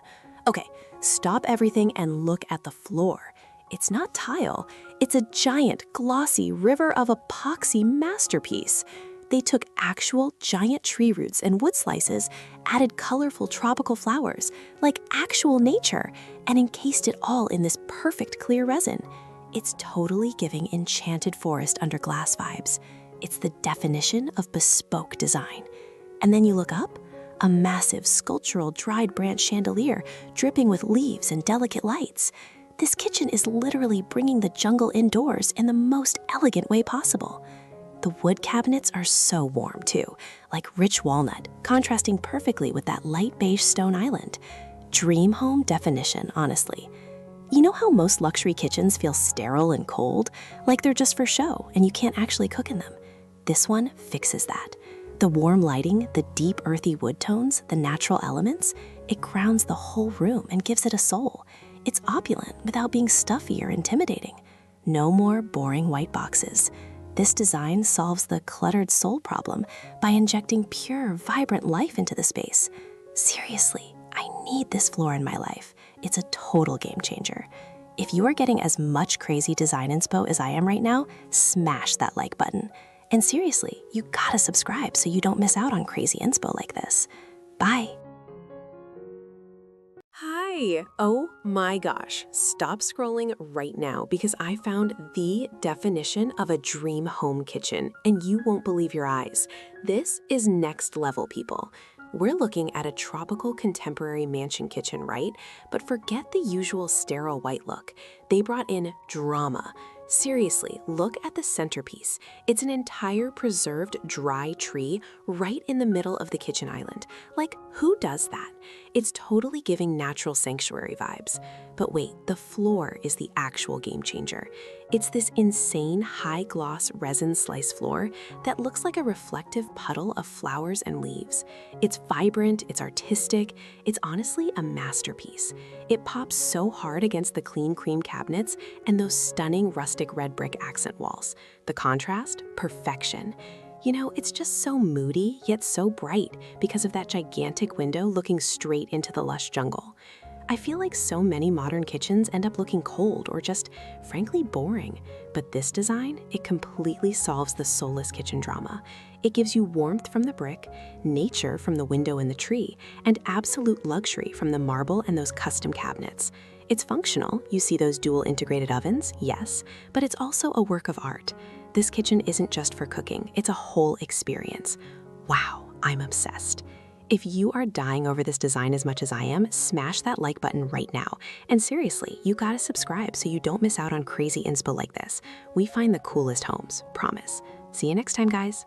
Okay, stop everything and look at the floor. It's not tile, it's a giant, glossy river of epoxy masterpiece. They took actual giant tree roots and wood slices, added colorful tropical flowers, like actual nature, and encased it all in this perfect clear resin. It's totally giving enchanted forest under glass vibes. It's the definition of bespoke design. And then you look up, a massive sculptural dried branch chandelier dripping with leaves and delicate lights. This kitchen is literally bringing the jungle indoors in the most elegant way possible. The wood cabinets are so warm too, like rich walnut, contrasting perfectly with that light beige stone island. Dream home definition, honestly. You know how most luxury kitchens feel sterile and cold, like they're just for show and you can't actually cook in them? This one fixes that. The warm lighting, the deep earthy wood tones, the natural elements, it grounds the whole room and gives it a soul. It's opulent without being stuffy or intimidating. No more boring white boxes. This design solves the cluttered soul problem by injecting pure, vibrant life into the space. Seriously, I need this floor in my life. It's a total game changer. If you are getting as much crazy design inspo as I am right now, smash that like button. And seriously, you gotta subscribe so you don't miss out on crazy inspo like this. Bye. Hi. Oh my gosh. Stop scrolling right now because I found the definition of a dream home kitchen, and you won't believe your eyes. This is next level, people. We're looking at a tropical contemporary mansion kitchen, right? But forget the usual sterile white look. They brought in drama. Seriously, look at the centerpiece. It's an entire preserved dry tree right in the middle of the kitchen island. Like, who does that? It's totally giving natural sanctuary vibes. But wait, the floor is the actual game changer. It's this insane high-gloss resin slice floor that looks like a reflective puddle of flowers and leaves. It's vibrant, it's artistic, it's honestly a masterpiece. It pops so hard against the clean cream cabinets and those stunning rustic red brick accent walls. The contrast, perfection. You know, it's just so moody, yet so bright because of that gigantic window looking straight into the lush jungle. I feel like so many modern kitchens end up looking cold or just, frankly, boring. But this design, it completely solves the soulless kitchen drama. It gives you warmth from the brick, nature from the window and the tree, and absolute luxury from the marble and those custom cabinets. It's functional. You see those dual integrated ovens, yes, but it's also a work of art. This kitchen isn't just for cooking, it's a whole experience. Wow, I'm obsessed. If you are dying over this design as much as I am, smash that like button right now. And seriously, you gotta subscribe so you don't miss out on crazy inspo like this. We find the coolest homes, promise. See you next time, guys.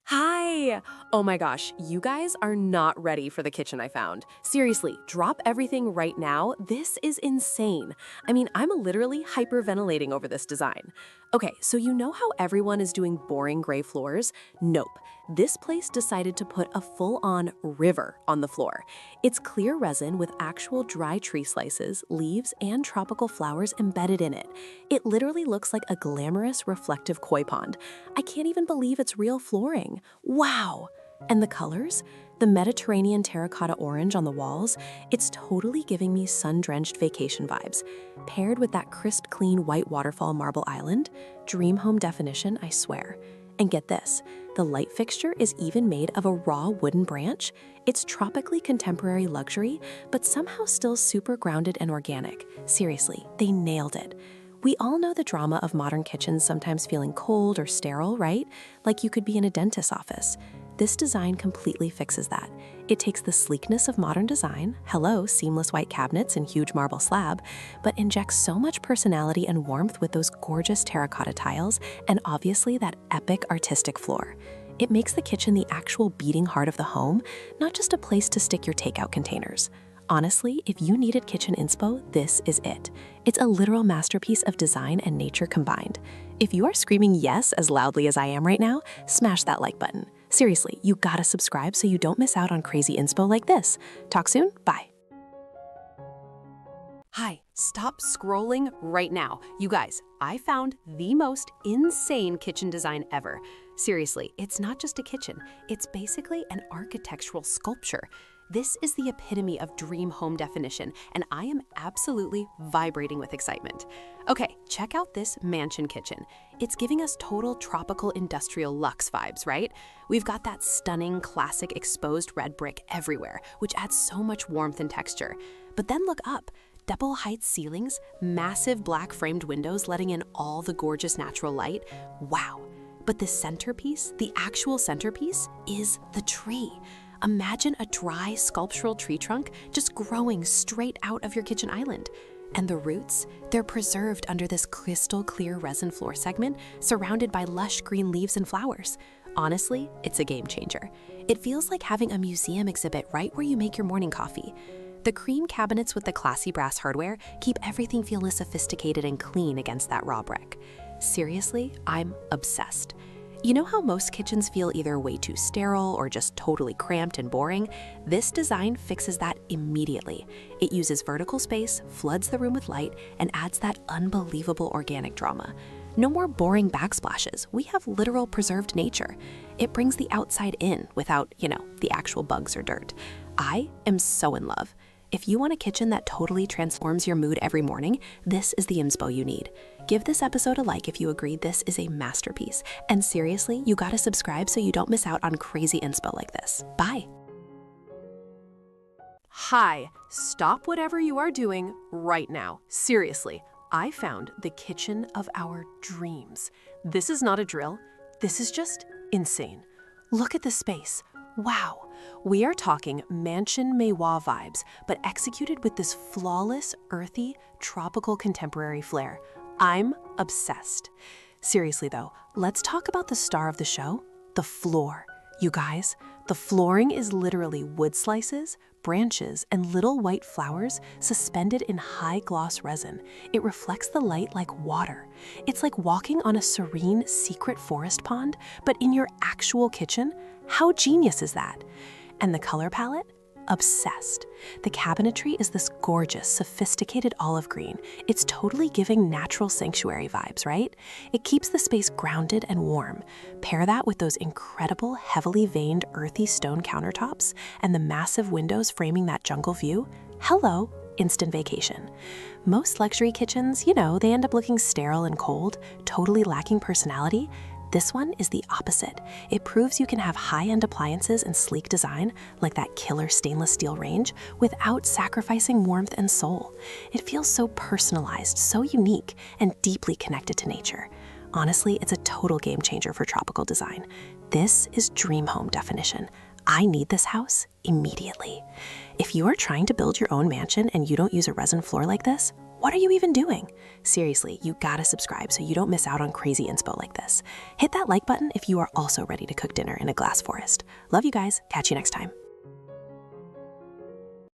Hi! Oh my gosh, you guys are not ready for the kitchen I found. Seriously, drop everything right now. This is insane. I mean, I'm literally hyperventilating over this design. Okay, so you know how everyone is doing boring gray floors? Nope. This place decided to put a full-on river on the floor. It's clear resin with actual dry tree slices, leaves, and tropical flowers embedded in it. It literally looks like a glamorous, reflective koi pond. I can't even believe it's real flooring. Wow! And the colors? The Mediterranean terracotta orange on the walls, it's totally giving me sun-drenched vacation vibes. Paired with that crisp, clean white waterfall marble island, dream home definition, I swear. And get this, the light fixture is even made of a raw wooden branch. It's tropically contemporary luxury, but somehow still super grounded and organic. Seriously, they nailed it. We all know the drama of modern kitchens sometimes feeling cold or sterile, right? Like you could be in a dentist's office. This design completely fixes that. It takes the sleekness of modern design, hello, seamless white cabinets and huge marble slab, but injects so much personality and warmth with those gorgeous terracotta tiles and obviously that epic artistic floor. It makes the kitchen the actual beating heart of the home, not just a place to stick your takeout containers. Honestly, if you needed kitchen inspo, this is it. It's a literal masterpiece of design and nature combined. If you are screaming yes as loudly as I am right now, smash that like button. Seriously, you gotta subscribe so you don't miss out on crazy inspo like this. Talk soon, bye. Hi, stop scrolling right now. You guys, I found the most insane kitchen design ever. Seriously, it's not just a kitchen, it's basically an architectural sculpture. This is the epitome of dream home definition, and I am absolutely vibrating with excitement. Okay, check out this mansion kitchen. It's giving us total tropical industrial luxe vibes, right? We've got that stunning classic exposed red brick everywhere, which adds so much warmth and texture. But then look up. Double height ceilings, massive black framed windows letting in all the gorgeous natural light. Wow. But the centerpiece, the actual centerpiece, is the tree. Imagine a dry sculptural tree trunk just growing straight out of your kitchen island. And the roots, they're preserved under this crystal clear resin floor segment surrounded by lush green leaves and flowers. Honestly, it's a game changer. It feels like having a museum exhibit right where you make your morning coffee. The cream cabinets with the classy brass hardware keep everything feel less sophisticated and clean against that raw brick. Seriously, I'm obsessed. You know how most kitchens feel either way too sterile or just totally cramped and boring? This design fixes that immediately. It uses vertical space, floods the room with light, and adds that unbelievable organic drama. No more boring backsplashes. We have literal preserved nature. It brings the outside in without, the actual bugs or dirt. I am so in love. If you want a kitchen that totally transforms your mood every morning, this is the inspo you need. Give this episode a like if you agree this is a masterpiece. And seriously, you gotta subscribe so you don't miss out on crazy inspo like this. Bye. Hi, stop whatever you are doing right now. Seriously, I found the kitchen of our dreams. This is not a drill. This is just insane. Look at the space. Wow. We are talking mansion Meiwa vibes, but executed with this flawless, earthy, tropical contemporary flair. I'm obsessed. Seriously though, let's talk about the star of the show, the floor. You guys, the flooring is literally wood slices, branches, and little white flowers suspended in high-gloss resin. It reflects the light like water. It's like walking on a serene, secret forest pond, but in your actual kitchen. How genius is that? And the color palette? Obsessed. The cabinetry is this gorgeous, sophisticated olive green. It's totally giving natural sanctuary vibes, right? It keeps the space grounded and warm. Pair that with those incredible, heavily veined, earthy stone countertops and the massive windows framing that jungle view. Hello, instant vacation. Most luxury kitchens, they end up looking sterile and cold, totally lacking personality. This one is the opposite. It proves you can have high-end appliances and sleek design, like that killer stainless steel range, without sacrificing warmth and soul. It feels so personalized, so unique, and deeply connected to nature. Honestly, it's a total game changer for tropical design. This is dream home definition. I need this house immediately. If you are trying to build your own mansion and you don't use a resin floor like this, what are you even doing? Seriously, you gotta subscribe so you don't miss out on crazy inspo like this. Hit that like button if you are also ready to cook dinner in a glass forest. Love you guys. Catch you next time.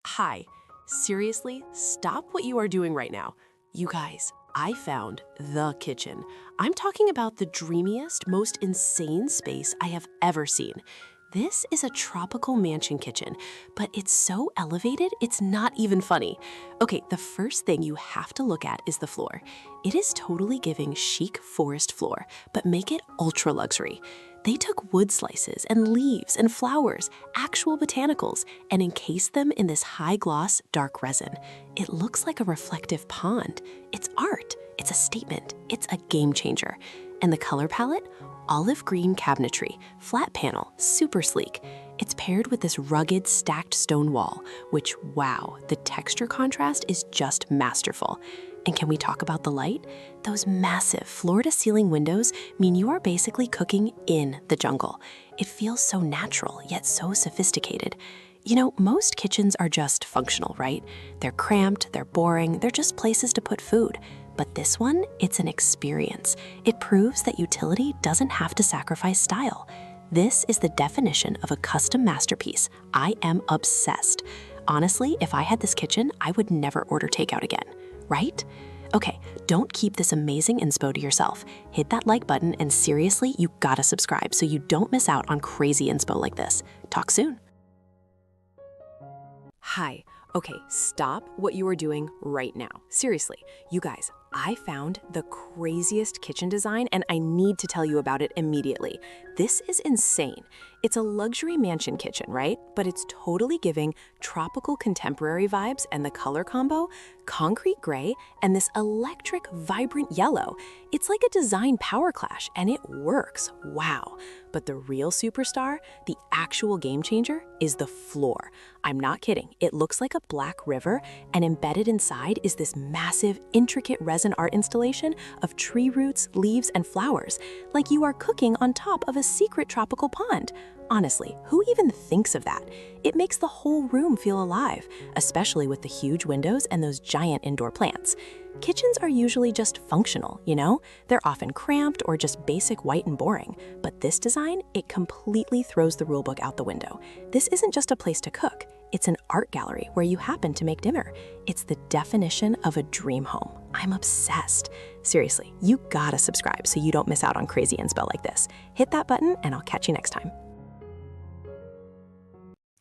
Hi, seriously, stop what you are doing right now. You guys, I found the kitchen. I'm talking about the dreamiest, most insane space I have ever seen. This is a tropical mansion kitchen, but it's so elevated, it's not even funny. Okay, the first thing you have to look at is the floor. It is totally giving chic forest floor, but make it ultra luxury. They took wood slices and leaves and flowers, actual botanicals, and encased them in this high-gloss, dark resin. It looks like a reflective pond. It's art. It's a statement. It's a game changer. And the color palette? Olive green cabinetry, flat panel, super sleek. It's paired with this rugged, stacked stone wall, which, wow, the texture contrast is just masterful. And can we talk about the light? Those massive floor-to-ceiling windows mean you are basically cooking in the jungle. It feels so natural, yet so sophisticated. Most kitchens are just functional, right? They're cramped, they're boring, they're just places to put food. But this one, it's an experience. It proves that utility doesn't have to sacrifice style. This is the definition of a custom masterpiece. I am obsessed. Honestly, if I had this kitchen, I would never order takeout again, right? Okay, don't keep this amazing inspo to yourself. Hit that like button, and seriously, you gotta subscribe so you don't miss out on crazy inspo like this. Talk soon. Hi. Okay, stop what you are doing right now. Seriously, you guys, I found the craziest kitchen design and I need to tell you about it immediately. This is insane. It's a luxury mansion kitchen, right? But it's totally giving tropical contemporary vibes, and the color combo, concrete gray and this electric vibrant yellow. It's like a design power clash and it works. Wow. But the real superstar, the actual game changer, is the floor. I'm not kidding. It looks like a black river, and embedded inside is this massive, intricate resin art installation of tree roots, leaves, and flowers, like you are cooking on top of a secret tropical pond. Honestly, who even thinks of that? It makes the whole room feel alive, especially with the huge windows and those giant indoor plants. Kitchens are usually just functional, you know? They're often cramped or just basic white and boring. But this design, it completely throws the rulebook out the window. This isn't just a place to cook. It's an art gallery where you happen to make dinner. It's the definition of a dream home. I'm obsessed. Seriously, you gotta subscribe so you don't miss out on crazy inspo like this. Hit that button and I'll catch you next time.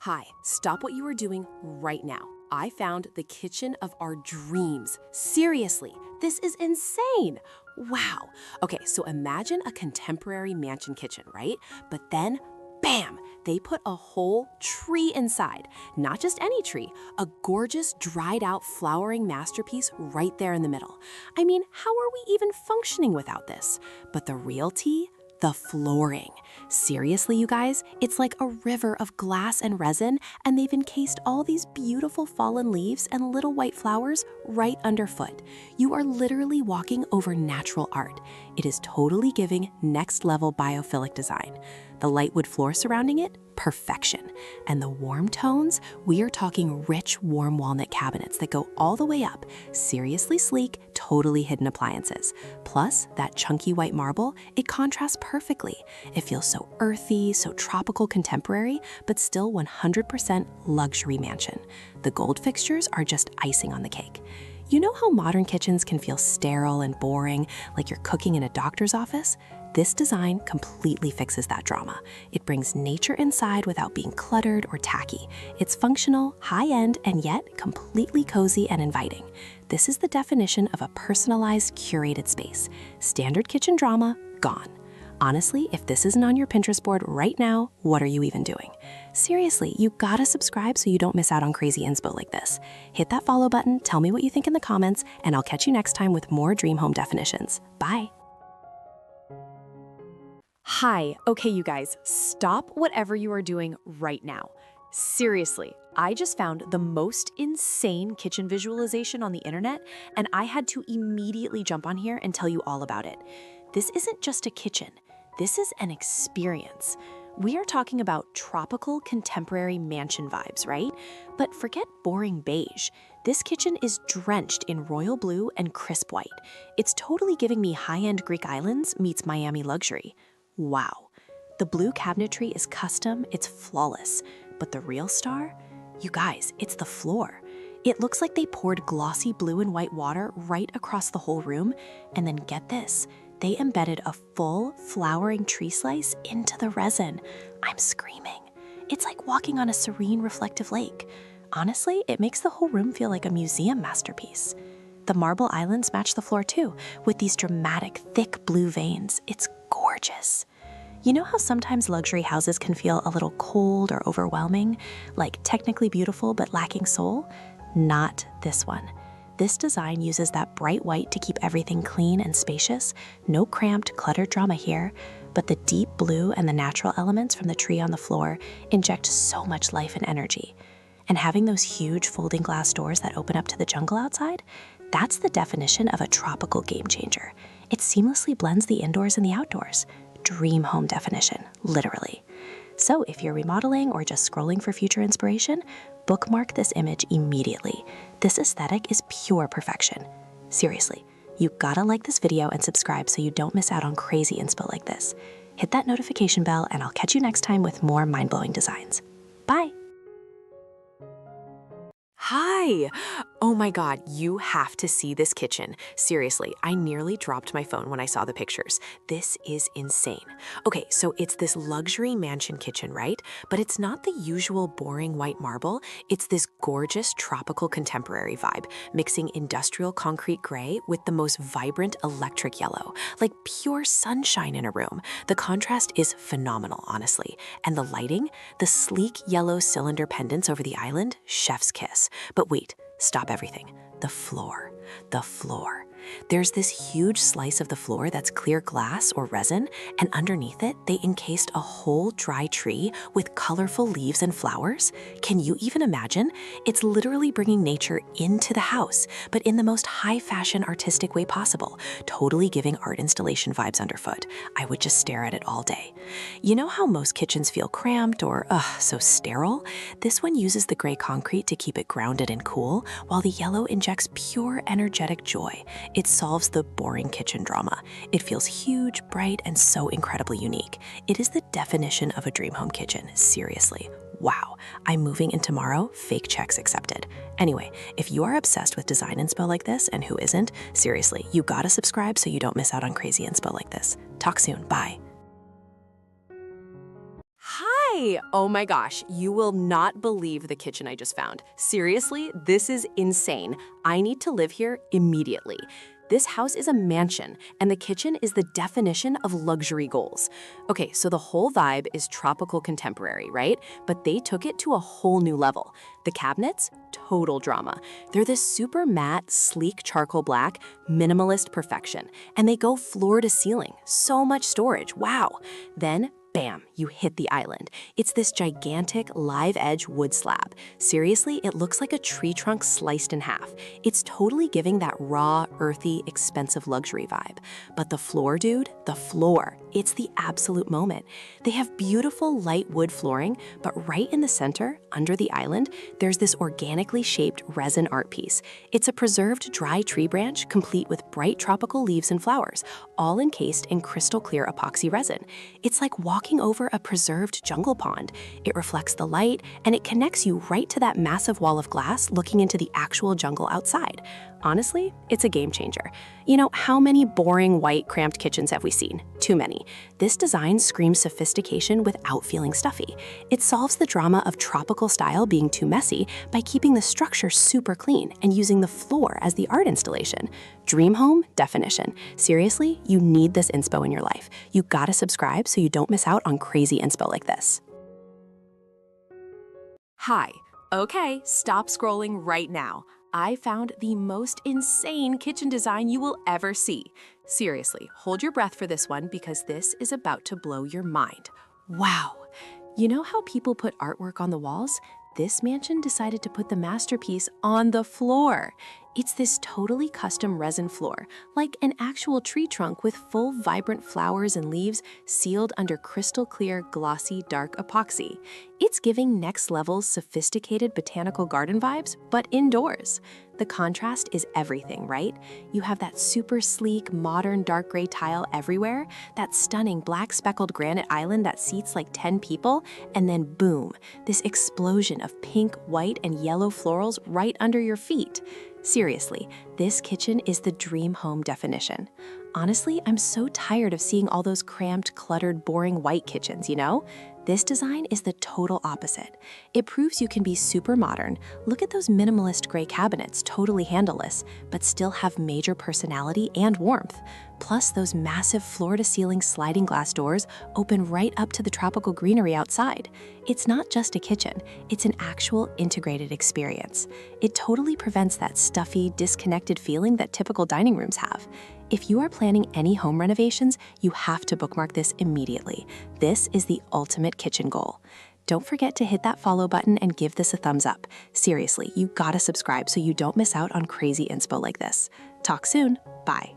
Hi, stop what you are doing right now. I found the kitchen of our dreams. Seriously, this is insane. Wow. Okay, so imagine a contemporary mansion kitchen, right? But then, bam, they put a whole tree inside. Not just any tree, a gorgeous dried out flowering masterpiece right there in the middle. I mean, how are we even functioning without this? But the real tea? The flooring. Seriously, you guys, it's like a river of glass and resin, and they've encased all these beautiful fallen leaves and little white flowers right underfoot. You are literally walking over natural art. It is totally giving next level biophilic design. The light wood floor surrounding it, perfection. And the warm tones, we are talking rich, warm walnut cabinets that go all the way up. Seriously sleek, totally hidden appliances. Plus, that chunky white marble, it contrasts perfectly. It feels so earthy, so tropical contemporary, but still 100% luxury mansion. The gold fixtures are just icing on the cake. You know how modern kitchens can feel sterile and boring, like you're cooking in a doctor's office? This design completely fixes that drama. It brings nature inside without being cluttered or tacky. It's functional, high-end, and yet completely cozy and inviting. This is the definition of a personalized, curated space. Standard kitchen drama, gone. Honestly, if this isn't on your Pinterest board right now, what are you even doing? Seriously, you gotta subscribe so you don't miss out on crazy inspo like this. Hit that follow button, tell me what you think in the comments, and I'll catch you next time with more dream home definitions. Bye. Hi, okay, you guys, stop whatever you are doing right now. Seriously, I just found the most insane kitchen visualization on the internet, and I had to immediately jump on here and tell you all about it. This isn't just a kitchen, this is an experience. We are talking about tropical contemporary mansion vibes, right? But forget boring beige. This kitchen is drenched in royal blue and crisp white. It's totally giving me high-end Greek islands meets Miami luxury. Wow. The blue cabinetry is custom, it's flawless. But the real star? You guys, it's the floor. It looks like they poured glossy blue and white water right across the whole room, and then get this, they embedded a full flowering tree slice into the resin. I'm screaming. It's like walking on a serene reflective lake. Honestly, it makes the whole room feel like a museum masterpiece. The marble islands match the floor too, with these dramatic, thick blue veins. It's gorgeous. You know how sometimes luxury houses can feel a little cold or overwhelming, like technically beautiful but lacking soul? Not this one. This design uses that bright white to keep everything clean and spacious, no cramped, cluttered drama here, but the deep blue and the natural elements from the tree on the floor inject so much life and energy. And having those huge folding glass doors that open up to the jungle outside, that's the definition of a tropical game changer. It seamlessly blends the indoors and the outdoors. Dream home definition, literally. So if you're remodeling or just scrolling for future inspiration, bookmark this image immediately. This aesthetic is pure perfection. Seriously, you gotta like this video and subscribe so you don't miss out on crazy inspo like this. Hit that notification bell and I'll catch you next time with more mind-blowing designs. Bye! Hi! Oh my God, you have to see this kitchen. Seriously, I nearly dropped my phone when I saw the pictures. This is insane. Okay, so it's this luxury mansion kitchen, right? But it's not the usual boring white marble. It's this gorgeous tropical contemporary vibe, mixing industrial concrete gray with the most vibrant electric yellow, like pure sunshine in a room. The contrast is phenomenal, honestly. And the lighting, the sleek yellow cylinder pendants over the island, chef's kiss. But wait, stop everything. The floor. The floor. There's this huge slice of the floor that's clear glass or resin, and underneath it, they encased a whole dry tree with colorful leaves and flowers. Can you even imagine? It's literally bringing nature into the house, but in the most high-fashion artistic way possible, totally giving art installation vibes underfoot. I would just stare at it all day. You know how most kitchens feel cramped or, so sterile? This one uses the gray concrete to keep it grounded and cool, while the yellow injects pure energetic joy. It solves the boring kitchen drama. It feels huge, bright, and so incredibly unique. It is the definition of a dream home kitchen, seriously. Wow, I'm moving in tomorrow, fake checks accepted. Anyway, if you are obsessed with design inspo like this, and who isn't, seriously, you gotta subscribe so you don't miss out on crazy inspo like this. Talk soon, bye. Hi! Oh my gosh, you will not believe the kitchen I just found. Seriously, this is insane. I need to live here immediately. This house is a mansion, and the kitchen is the definition of luxury goals. Okay, so the whole vibe is tropical contemporary, right? But they took it to a whole new level. The cabinets, total drama. They're this super matte, sleek charcoal black, minimalist perfection. And they go floor to ceiling. So much storage, wow. Then, bam, you hit the island. It's this gigantic live edge wood slab. Seriously, it looks like a tree trunk sliced in half. It's totally giving that raw, earthy, expensive luxury vibe. But the floor, dude, the floor, it's the absolute moment. They have beautiful light wood flooring, but right in the center, under the island, there's this organically shaped resin art piece. It's a preserved dry tree branch complete with bright tropical leaves and flowers, all encased in crystal clear epoxy resin. It's like walking over a preserved jungle pond. It reflects the light, and it connects you right to that massive wall of glass looking into the actual jungle outside. Honestly, it's a game changer. You know, how many boring, white, cramped kitchens have we seen? Too many. This design screams sophistication without feeling stuffy. It solves the drama of tropical style being too messy by keeping the structure super clean and using the floor as the art installation. Dream home definition. Seriously, you need this inspo in your life. You gotta subscribe so you don't miss out on crazy inspo like this. Hi. Okay, stop scrolling right now. I found the most insane kitchen design you will ever see. Seriously, hold your breath for this one because this is about to blow your mind. Wow! You know how people put artwork on the walls? This mansion decided to put the masterpiece on the floor. It's this totally custom resin floor, like an actual tree trunk with full vibrant flowers and leaves sealed under crystal clear, glossy, dark epoxy. It's giving next level sophisticated botanical garden vibes, but indoors. The contrast is everything, right? You have that super sleek, modern dark gray tile everywhere, that stunning black speckled granite island that seats like 10 people, and then boom, this explosion of pink, white, and yellow florals right under your feet. Seriously, this kitchen is the dream home definition. Honestly, I'm so tired of seeing all those cramped, cluttered, boring white kitchens, you know? This design is the total opposite. It proves you can be super modern. Look at those minimalist gray cabinets, totally handleless, but still have major personality and warmth. Plus, those massive floor-to-ceiling sliding glass doors open right up to the tropical greenery outside. It's not just a kitchen, it's an actual integrated experience. It totally prevents that stuffy, disconnected feeling that typical dining rooms have. If you are planning any home renovations, you have to bookmark this immediately. This is the ultimate kitchen goal. Don't forget to hit that follow button and give this a thumbs up. Seriously, you gotta subscribe so you don't miss out on crazy inspo like this. Talk soon. Bye.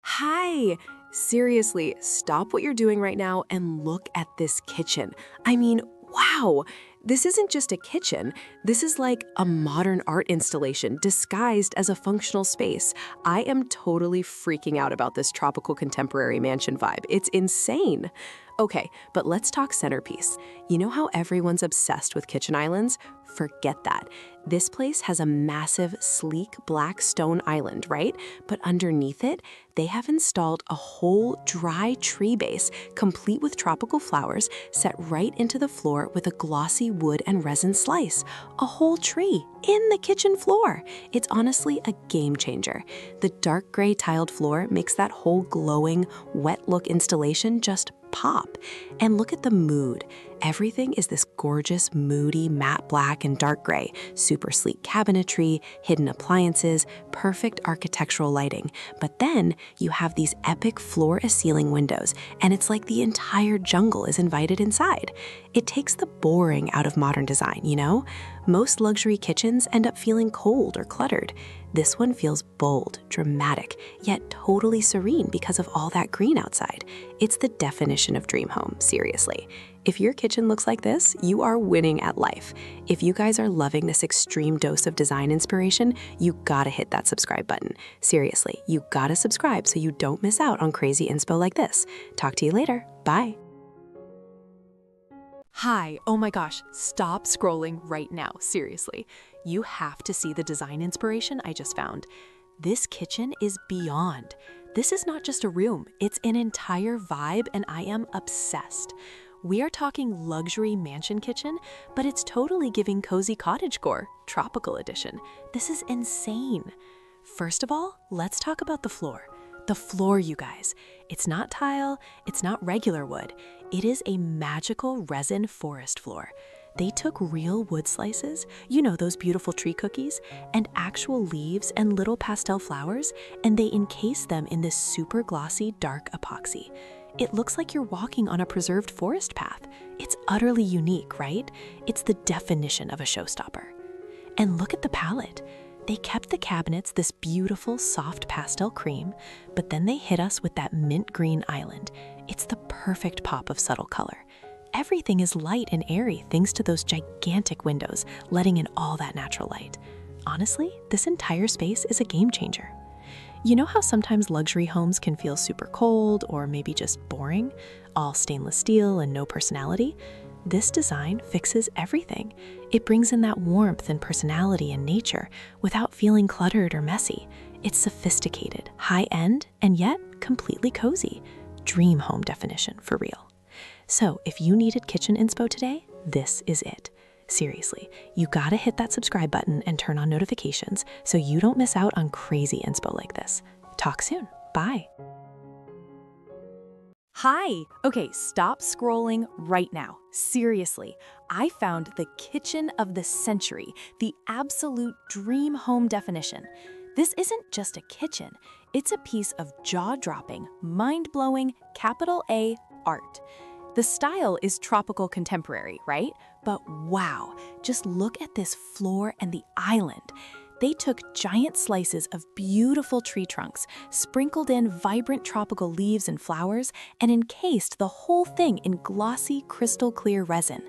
Hi! Seriously, stop what you're doing right now and look at this kitchen. I mean, wow! This isn't just a kitchen, this is like a modern art installation disguised as a functional space. I am totally freaking out about this tropical contemporary mansion vibe. It's insane. Okay, but let's talk centerpiece. You know how everyone's obsessed with kitchen islands? Forget that. This place has a massive, sleek, black stone island, right? But underneath it, they have installed a whole dry tree base, complete with tropical flowers, set right into the floor with a glossy wood and resin slice. A whole tree in the kitchen floor. It's honestly a game changer. The dark gray tiled floor makes that whole glowing, wet look installation just pop. And look at the mood. Everything is this gorgeous, moody, matte black and dark gray, super sleek cabinetry, hidden appliances, perfect architectural lighting. But then you have these epic floor-to-ceiling windows, and it's like the entire jungle is invited inside. It takes the boring out of modern design, you know? Most luxury kitchens end up feeling cold or cluttered. This one feels bold, dramatic, yet totally serene because of all that green outside. It's the definition of dream home, seriously. If your kitchen looks like this, you are winning at life. If you guys are loving this extreme dose of design inspiration, you gotta hit that subscribe button. Seriously, you gotta subscribe so you don't miss out on crazy inspo like this. Talk to you later. Bye. Hi, oh my gosh, stop scrolling right now, seriously. You have to see the design inspiration I just found. This kitchen is beyond. This is not just a room, it's an entire vibe, and I am obsessed. We are talking luxury mansion kitchen, but it's totally giving cozy cottagecore, tropical edition. This is insane. First of all, let's talk about the floor. The floor, you guys. It's not tile, it's not regular wood. It is a magical resin forest floor. They took real wood slices, you know, those beautiful tree cookies, and actual leaves and little pastel flowers, and they encased them in this super glossy dark epoxy. It looks like you're walking on a preserved forest path. It's utterly unique, right? It's the definition of a showstopper. And look at the palette. They kept the cabinets this beautiful, soft pastel cream, but then they hit us with that mint green island. It's the perfect pop of subtle color. Everything is light and airy thanks to those gigantic windows, letting in all that natural light. Honestly, this entire space is a game changer. You know how sometimes luxury homes can feel super cold or maybe just boring, all stainless steel and no personality? This design fixes everything. It brings in that warmth and personality and nature without feeling cluttered or messy. It's sophisticated, high-end, and yet completely cozy. Dream home definition for real. So if you needed kitchen inspo today, this is it. Seriously, you gotta hit that subscribe button and turn on notifications so you don't miss out on crazy inspo like this. Talk soon. Bye. Hi! Okay, stop scrolling right now. Seriously, I found the kitchen of the century, the absolute dream home definition. This isn't just a kitchen, it's a piece of jaw-dropping, mind-blowing, capital A art. The style is tropical contemporary, right? But wow, just look at this floor and the island. They took giant slices of beautiful tree trunks, sprinkled in vibrant tropical leaves and flowers, and encased the whole thing in glossy, crystal clear resin.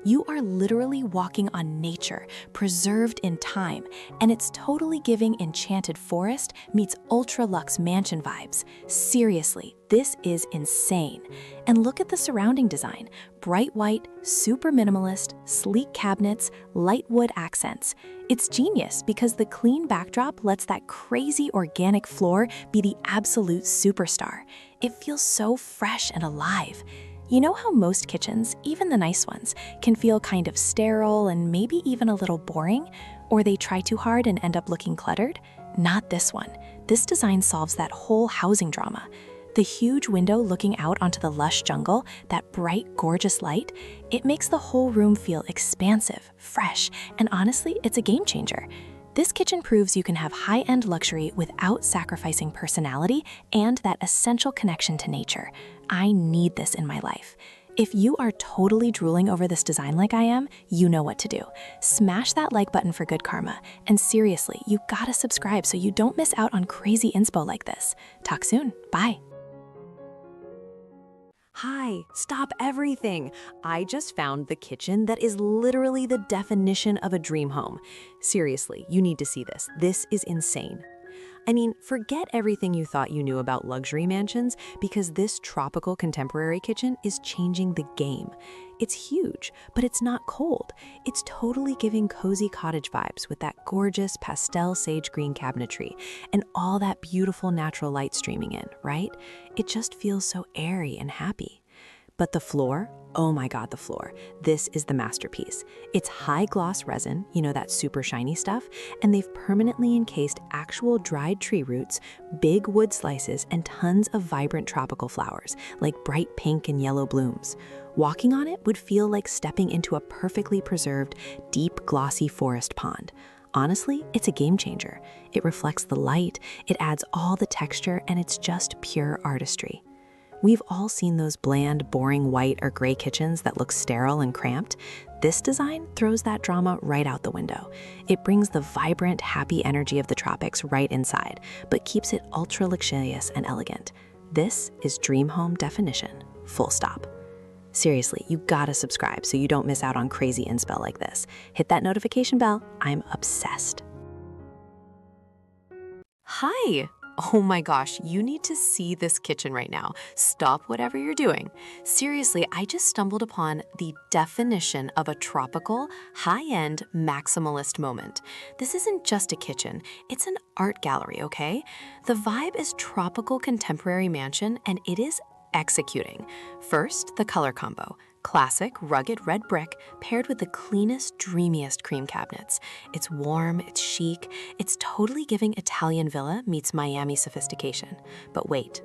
You are literally walking on nature, preserved in time, and it's totally giving enchanted forest meets ultra-luxe mansion vibes. Seriously, this is insane. And look at the surrounding design. Bright white, super minimalist, sleek cabinets, light wood accents. It's genius because the clean backdrop lets that crazy organic floor be the absolute superstar. It feels so fresh and alive. You know how most kitchens, even the nice ones, can feel kind of sterile and maybe even a little boring? Or they try too hard and end up looking cluttered? Not this one. This design solves that whole housing drama. The huge window looking out onto the lush jungle, that bright, gorgeous light, it makes the whole room feel expansive, fresh, and honestly, it's a game changer. This kitchen proves you can have high-end luxury without sacrificing personality and that essential connection to nature. I need this in my life. If you are totally drooling over this design like I am, you know what to do. Smash that like button for good karma. And seriously, you gotta subscribe so you don't miss out on crazy inspo like this. Talk soon. Bye. Hi, stop everything. I just found the kitchen that is literally the definition of a dream home. Seriously, you need to see this. This is insane. I mean, forget everything you thought you knew about luxury mansions because this tropical contemporary kitchen is changing the game. It's huge, but it's not cold. It's totally giving cozy cottage vibes with that gorgeous pastel sage green cabinetry and all that beautiful natural light streaming in, right? It just feels so airy and happy. But the floor, oh my God, the floor. This is the masterpiece. It's high gloss resin, you know, that super shiny stuff, and they've permanently encased actual dried tree roots, big wood slices, and tons of vibrant tropical flowers, like bright pink and yellow blooms. Walking on it would feel like stepping into a perfectly preserved, deep, glossy forest pond. Honestly, it's a game changer. It reflects the light, it adds all the texture, and it's just pure artistry. We've all seen those bland, boring white or gray kitchens that look sterile and cramped. This design throws that drama right out the window. It brings the vibrant, happy energy of the tropics right inside, but keeps it ultra luxurious and elegant. This is dream home definition, full stop. Seriously, you gotta subscribe so you don't miss out on crazy inspo like this. Hit that notification bell. I'm obsessed. Hi! Oh my gosh, you need to see this kitchen right now. Stop whatever you're doing. Seriously, I just stumbled upon the definition of a tropical, high-end, maximalist moment. This isn't just a kitchen, it's an art gallery, okay? The vibe is tropical contemporary mansion, and it is executing. First, the color combo. Classic, rugged red brick paired with the cleanest, dreamiest cream cabinets. It's warm, it's chic, it's totally giving Italian villa meets Miami sophistication. But wait,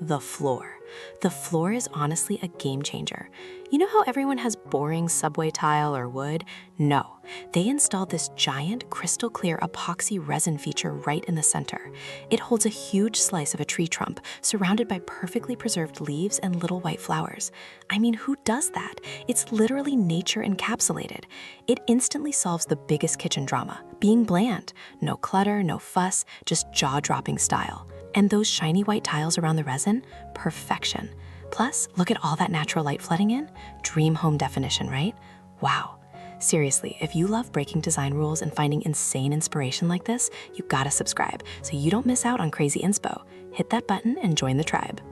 the floor. The floor is honestly a game changer. You know how everyone has boring subway tile or wood? No, they installed this giant crystal clear epoxy resin feature right in the center. It holds a huge slice of a tree trunk surrounded by perfectly preserved leaves and little white flowers. I mean, who does that? It's literally nature encapsulated. It instantly solves the biggest kitchen drama, being bland. No clutter, no fuss, just jaw-dropping style. And those shiny white tiles around the resin, perfection. Plus, look at all that natural light flooding in. Dream home definition, right? Wow. Seriously, if you love breaking design rules and finding insane inspiration like this, you gotta subscribe so you don't miss out on crazy inspo. Hit that button and join the tribe.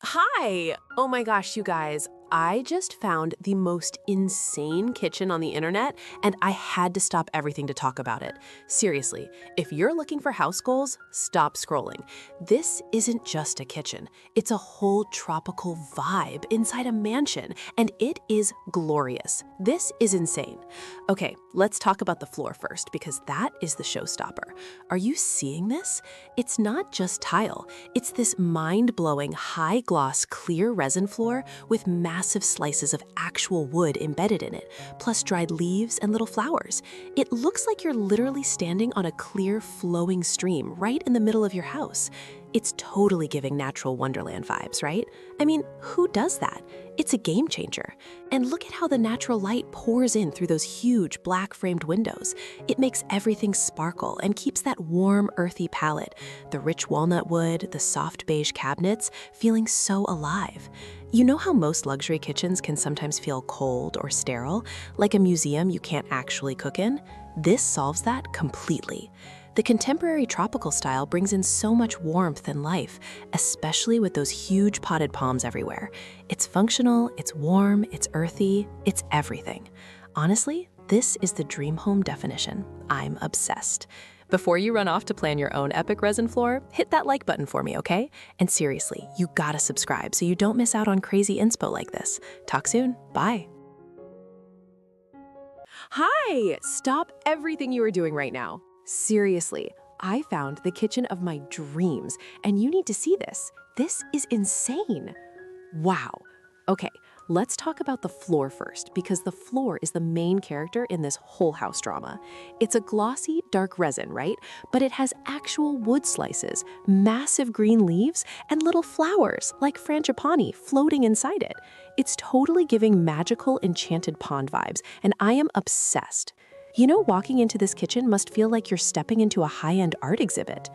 Hi! Oh my gosh, you guys. I just found the most insane kitchen on the internet, and I had to stop everything to talk about it. Seriously, if you're looking for house goals, stop scrolling. This isn't just a kitchen. It's a whole tropical vibe inside a mansion, and it is glorious. This is insane. Okay, let's talk about the floor first, because that is the showstopper. Are you seeing this? It's not just tile. It's this mind-blowing, high-gloss, clear resin floor with massive slices of actual wood embedded in it, plus dried leaves and little flowers. It looks like you're literally standing on a clear, flowing stream right in the middle of your house. It's totally giving natural wonderland vibes, right? I mean, who does that? It's a game changer. And look at how the natural light pours in through those huge black framed windows. It makes everything sparkle and keeps that warm, earthy palette, the rich walnut wood, the soft beige cabinets, feeling so alive. You know how most luxury kitchens can sometimes feel cold or sterile, like a museum you can't actually cook in? This solves that completely. The contemporary tropical style brings in so much warmth and life, especially with those huge potted palms everywhere. It's functional, it's warm, it's earthy, it's everything. Honestly, this is the dream home definition. I'm obsessed. Before you run off to plan your own epic resin floor, hit that like button for me, okay? And seriously, you gotta subscribe so you don't miss out on crazy inspo like this. Talk soon. Bye. Hi! Stop everything you are doing right now. Seriously, I found the kitchen of my dreams, and you need to see this. This is insane. Wow. Okay, let's talk about the floor first, because the floor is the main character in this whole house drama. It's a glossy, dark resin, right? But it has actual wood slices, massive green leaves, and little flowers, like frangipani, floating inside it. It's totally giving magical, enchanted pond vibes, and I am obsessed. You know, walking into this kitchen must feel like you're stepping into a high-end art exhibit.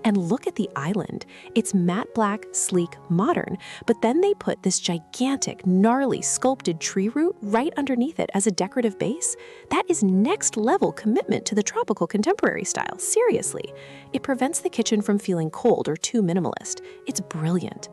And look at the island. It's matte black, sleek, modern, but then they put this gigantic, gnarly, sculpted tree root right underneath it as a decorative base. That is next-level commitment to the tropical contemporary style, seriously. It prevents the kitchen from feeling cold or too minimalist. It's brilliant.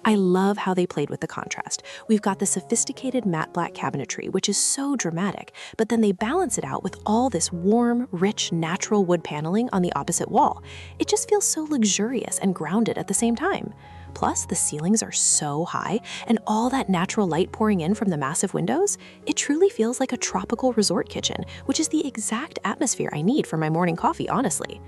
I love how they played with the contrast. We've got the sophisticated matte black cabinetry, which is so dramatic, but then they balance it out with all this warm, rich, natural wood paneling on the opposite wall. It just feels so luxurious and grounded at the same time. Plus, the ceilings are so high, and all that natural light pouring in from the massive windows, it truly feels like a tropical resort kitchen, which is the exact atmosphere I need for my morning coffee, honestly.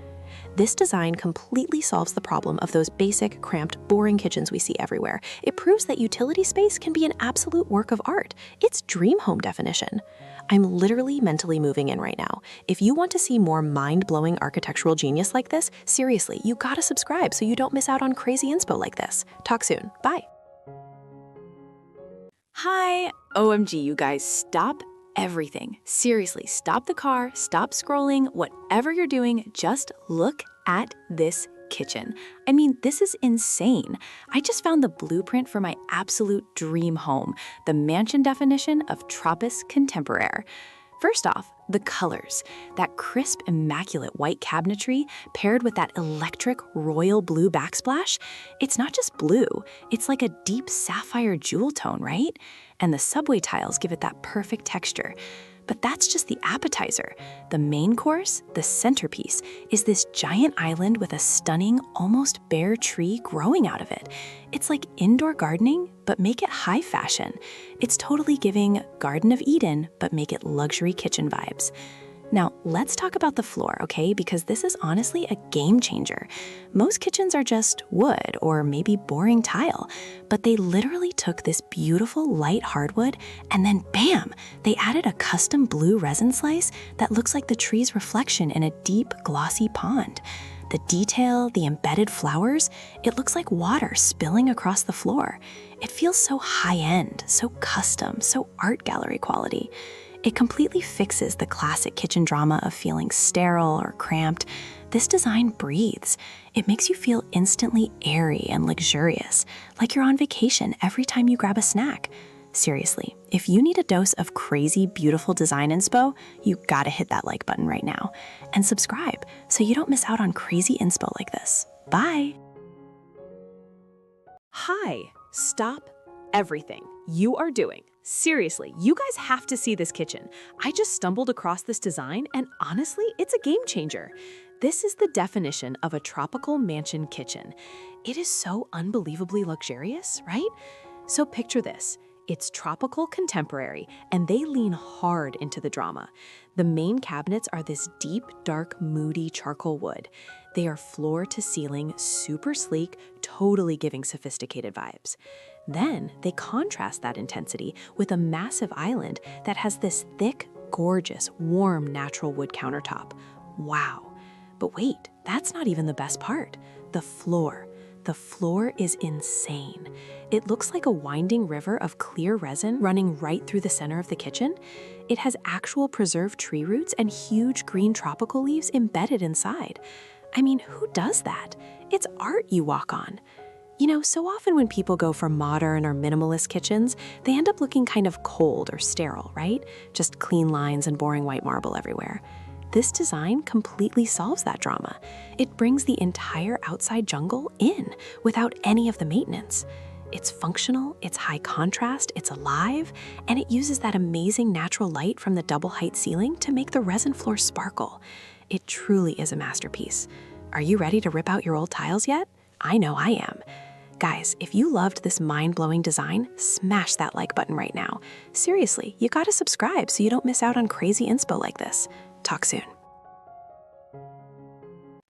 This design completely solves the problem of those basic, cramped, boring kitchens we see everywhere. It proves that utility space can be an absolute work of art. It's dream home definition. I'm literally mentally moving in right now. If you want to see more mind-blowing architectural genius like this, seriously, you gotta subscribe so you don't miss out on crazy inspo like this. Talk soon. Bye. Hi! OMG, you guys, stop everything. Seriously, stop the car, stop scrolling, whatever you're doing, just look at this kitchen. I mean, this is insane. I just found the blueprint for my absolute dream home, the mansion definition of Tropis Contemporaire. First off, the colors. That crisp, immaculate white cabinetry paired with that electric royal blue backsplash. It's not just blue, it's like a deep sapphire jewel tone, right? And the subway tiles give it that perfect texture. But that's just the appetizer. The main course, the centerpiece, is this giant island with a stunning, almost bare tree growing out of it. It's like indoor gardening, but make it high fashion. It's totally giving Garden of Eden, but make it luxury kitchen vibes. Now, let's talk about the floor, okay? Because this is honestly a game changer. Most kitchens are just wood or maybe boring tile, but they literally took this beautiful light hardwood and then bam, they added a custom blue resin slice that looks like the tree's reflection in a deep, glossy pond. The detail, the embedded flowers, it looks like water spilling across the floor. It feels so high-end, so custom, so art gallery quality. It completely fixes the classic kitchen drama of feeling sterile or cramped. This design breathes. It makes you feel instantly airy and luxurious, like you're on vacation every time you grab a snack. Seriously, if you need a dose of crazy, beautiful design inspo, you gotta hit that like button right now. And subscribe so you don't miss out on crazy inspo like this. Bye! Hi, stop everything you are doing. Seriously, you guys have to see this kitchen. I just stumbled across this design and honestly, it's a game changer. This is the definition of a tropical mansion kitchen. It is so unbelievably luxurious, right? So picture this. It's tropical contemporary, and they lean hard into the drama. The main cabinets are this deep, dark, moody charcoal wood. They are floor to ceiling, super sleek, totally giving sophisticated vibes. Then they contrast that intensity with a massive island that has this thick, gorgeous, warm natural wood countertop. Wow. But wait, that's not even the best part. The floor. The floor is insane. It looks like a winding river of clear resin running right through the center of the kitchen. It has actual preserved tree roots and huge green tropical leaves embedded inside. I mean, who does that? It's art you walk on. You know, so often when people go for modern or minimalist kitchens, they end up looking kind of cold or sterile, right? Just clean lines and boring white marble everywhere. This design completely solves that drama. It brings the entire outside jungle in without any of the maintenance. It's functional, it's high contrast, it's alive, and it uses that amazing natural light from the double height ceiling to make the resin floor sparkle. It truly is a masterpiece. Are you ready to rip out your old tiles yet? I know I am. Guys, if you loved this mind-blowing design, smash that like button right now. Seriously, you gotta subscribe so you don't miss out on crazy inspo like this. Talk soon.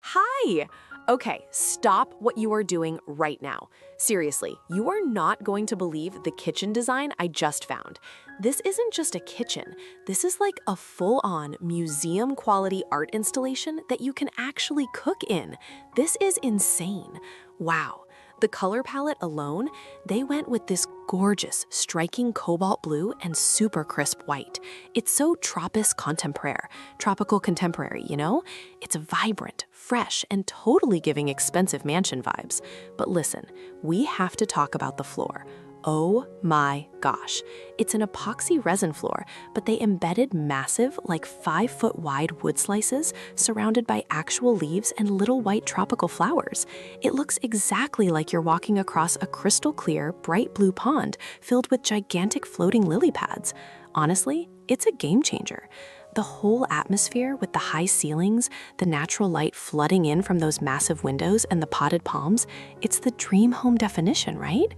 Hi! Okay, stop what you are doing right now. Seriously, you are not going to believe the kitchen design I just found. This isn't just a kitchen. This is like a full-on museum-quality art installation that you can actually cook in. This is insane. Wow. The color palette alone, they went with this gorgeous, striking cobalt blue and super crisp white. It's so Tropis Contemporaire, tropical contemporary, you know? It's vibrant, fresh, and totally giving expensive mansion vibes. But listen, we have to talk about the floor. Oh my gosh. It's an epoxy resin floor, but they embedded massive, like 5-foot wide wood slices surrounded by actual leaves and little white tropical flowers. It looks exactly like you're walking across a crystal clear, bright blue pond filled with gigantic floating lily pads. Honestly, it's a game changer. The whole atmosphere with the high ceilings, the natural light flooding in from those massive windows and the potted palms, it's the dream home definition, right?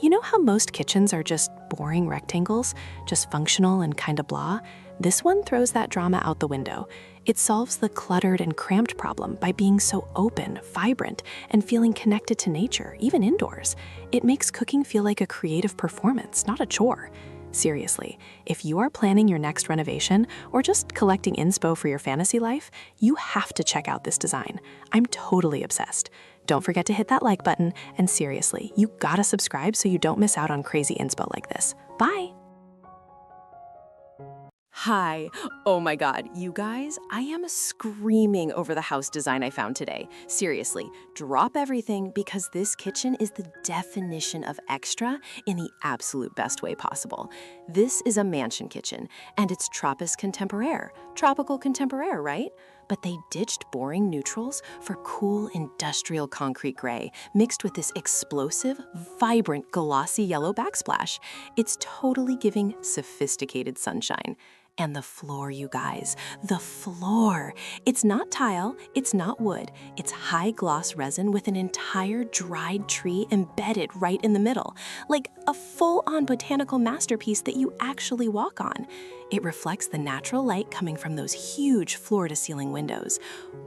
You know how most kitchens are just boring rectangles, just functional and kinda blah? This one throws that drama out the window. It solves the cluttered and cramped problem by being so open, vibrant, and feeling connected to nature, even indoors. It makes cooking feel like a creative performance, not a chore. Seriously, if you are planning your next renovation or just collecting inspo for your fantasy life, you have to check out this design. I'm totally obsessed. Don't forget to hit that like button, and seriously, you gotta subscribe so you don't miss out on crazy inspo like this. Bye! Hi. Oh my God, you guys, I am screaming over the house design I found today. Seriously, drop everything because this kitchen is the definition of extra in the absolute best way possible. This is a mansion kitchen, and it's tropical contemporary, right? But they ditched boring neutrals for cool industrial concrete gray, mixed with this explosive, vibrant, glossy yellow backsplash. It's totally giving sophisticated sunshine. And the floor, you guys, the floor. It's not tile, it's not wood, it's high gloss resin with an entire dried tree embedded right in the middle, like a full-on botanical masterpiece that you actually walk on. It reflects the natural light coming from those huge floor-to-ceiling windows.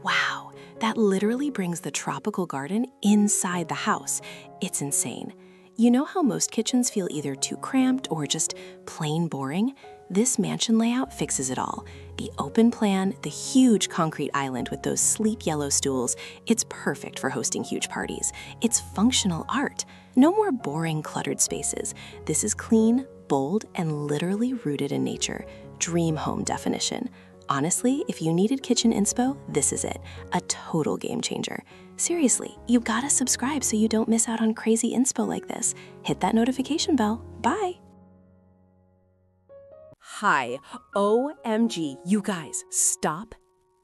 Wow, that literally brings the tropical garden inside the house. It's insane. You know how most kitchens feel either too cramped or just plain boring? This mansion layout fixes it all. The open plan, the huge concrete island with those sleek yellow stools, it's perfect for hosting huge parties. It's functional art. No more boring, cluttered spaces. This is clean, bold, and literally rooted in nature. Dream home definition. Honestly, if you needed kitchen inspo, this is it. A total game changer. Seriously, you gotta subscribe so you don't miss out on crazy inspo like this. Hit that notification bell. Bye! Hi. OMG, you guys, stop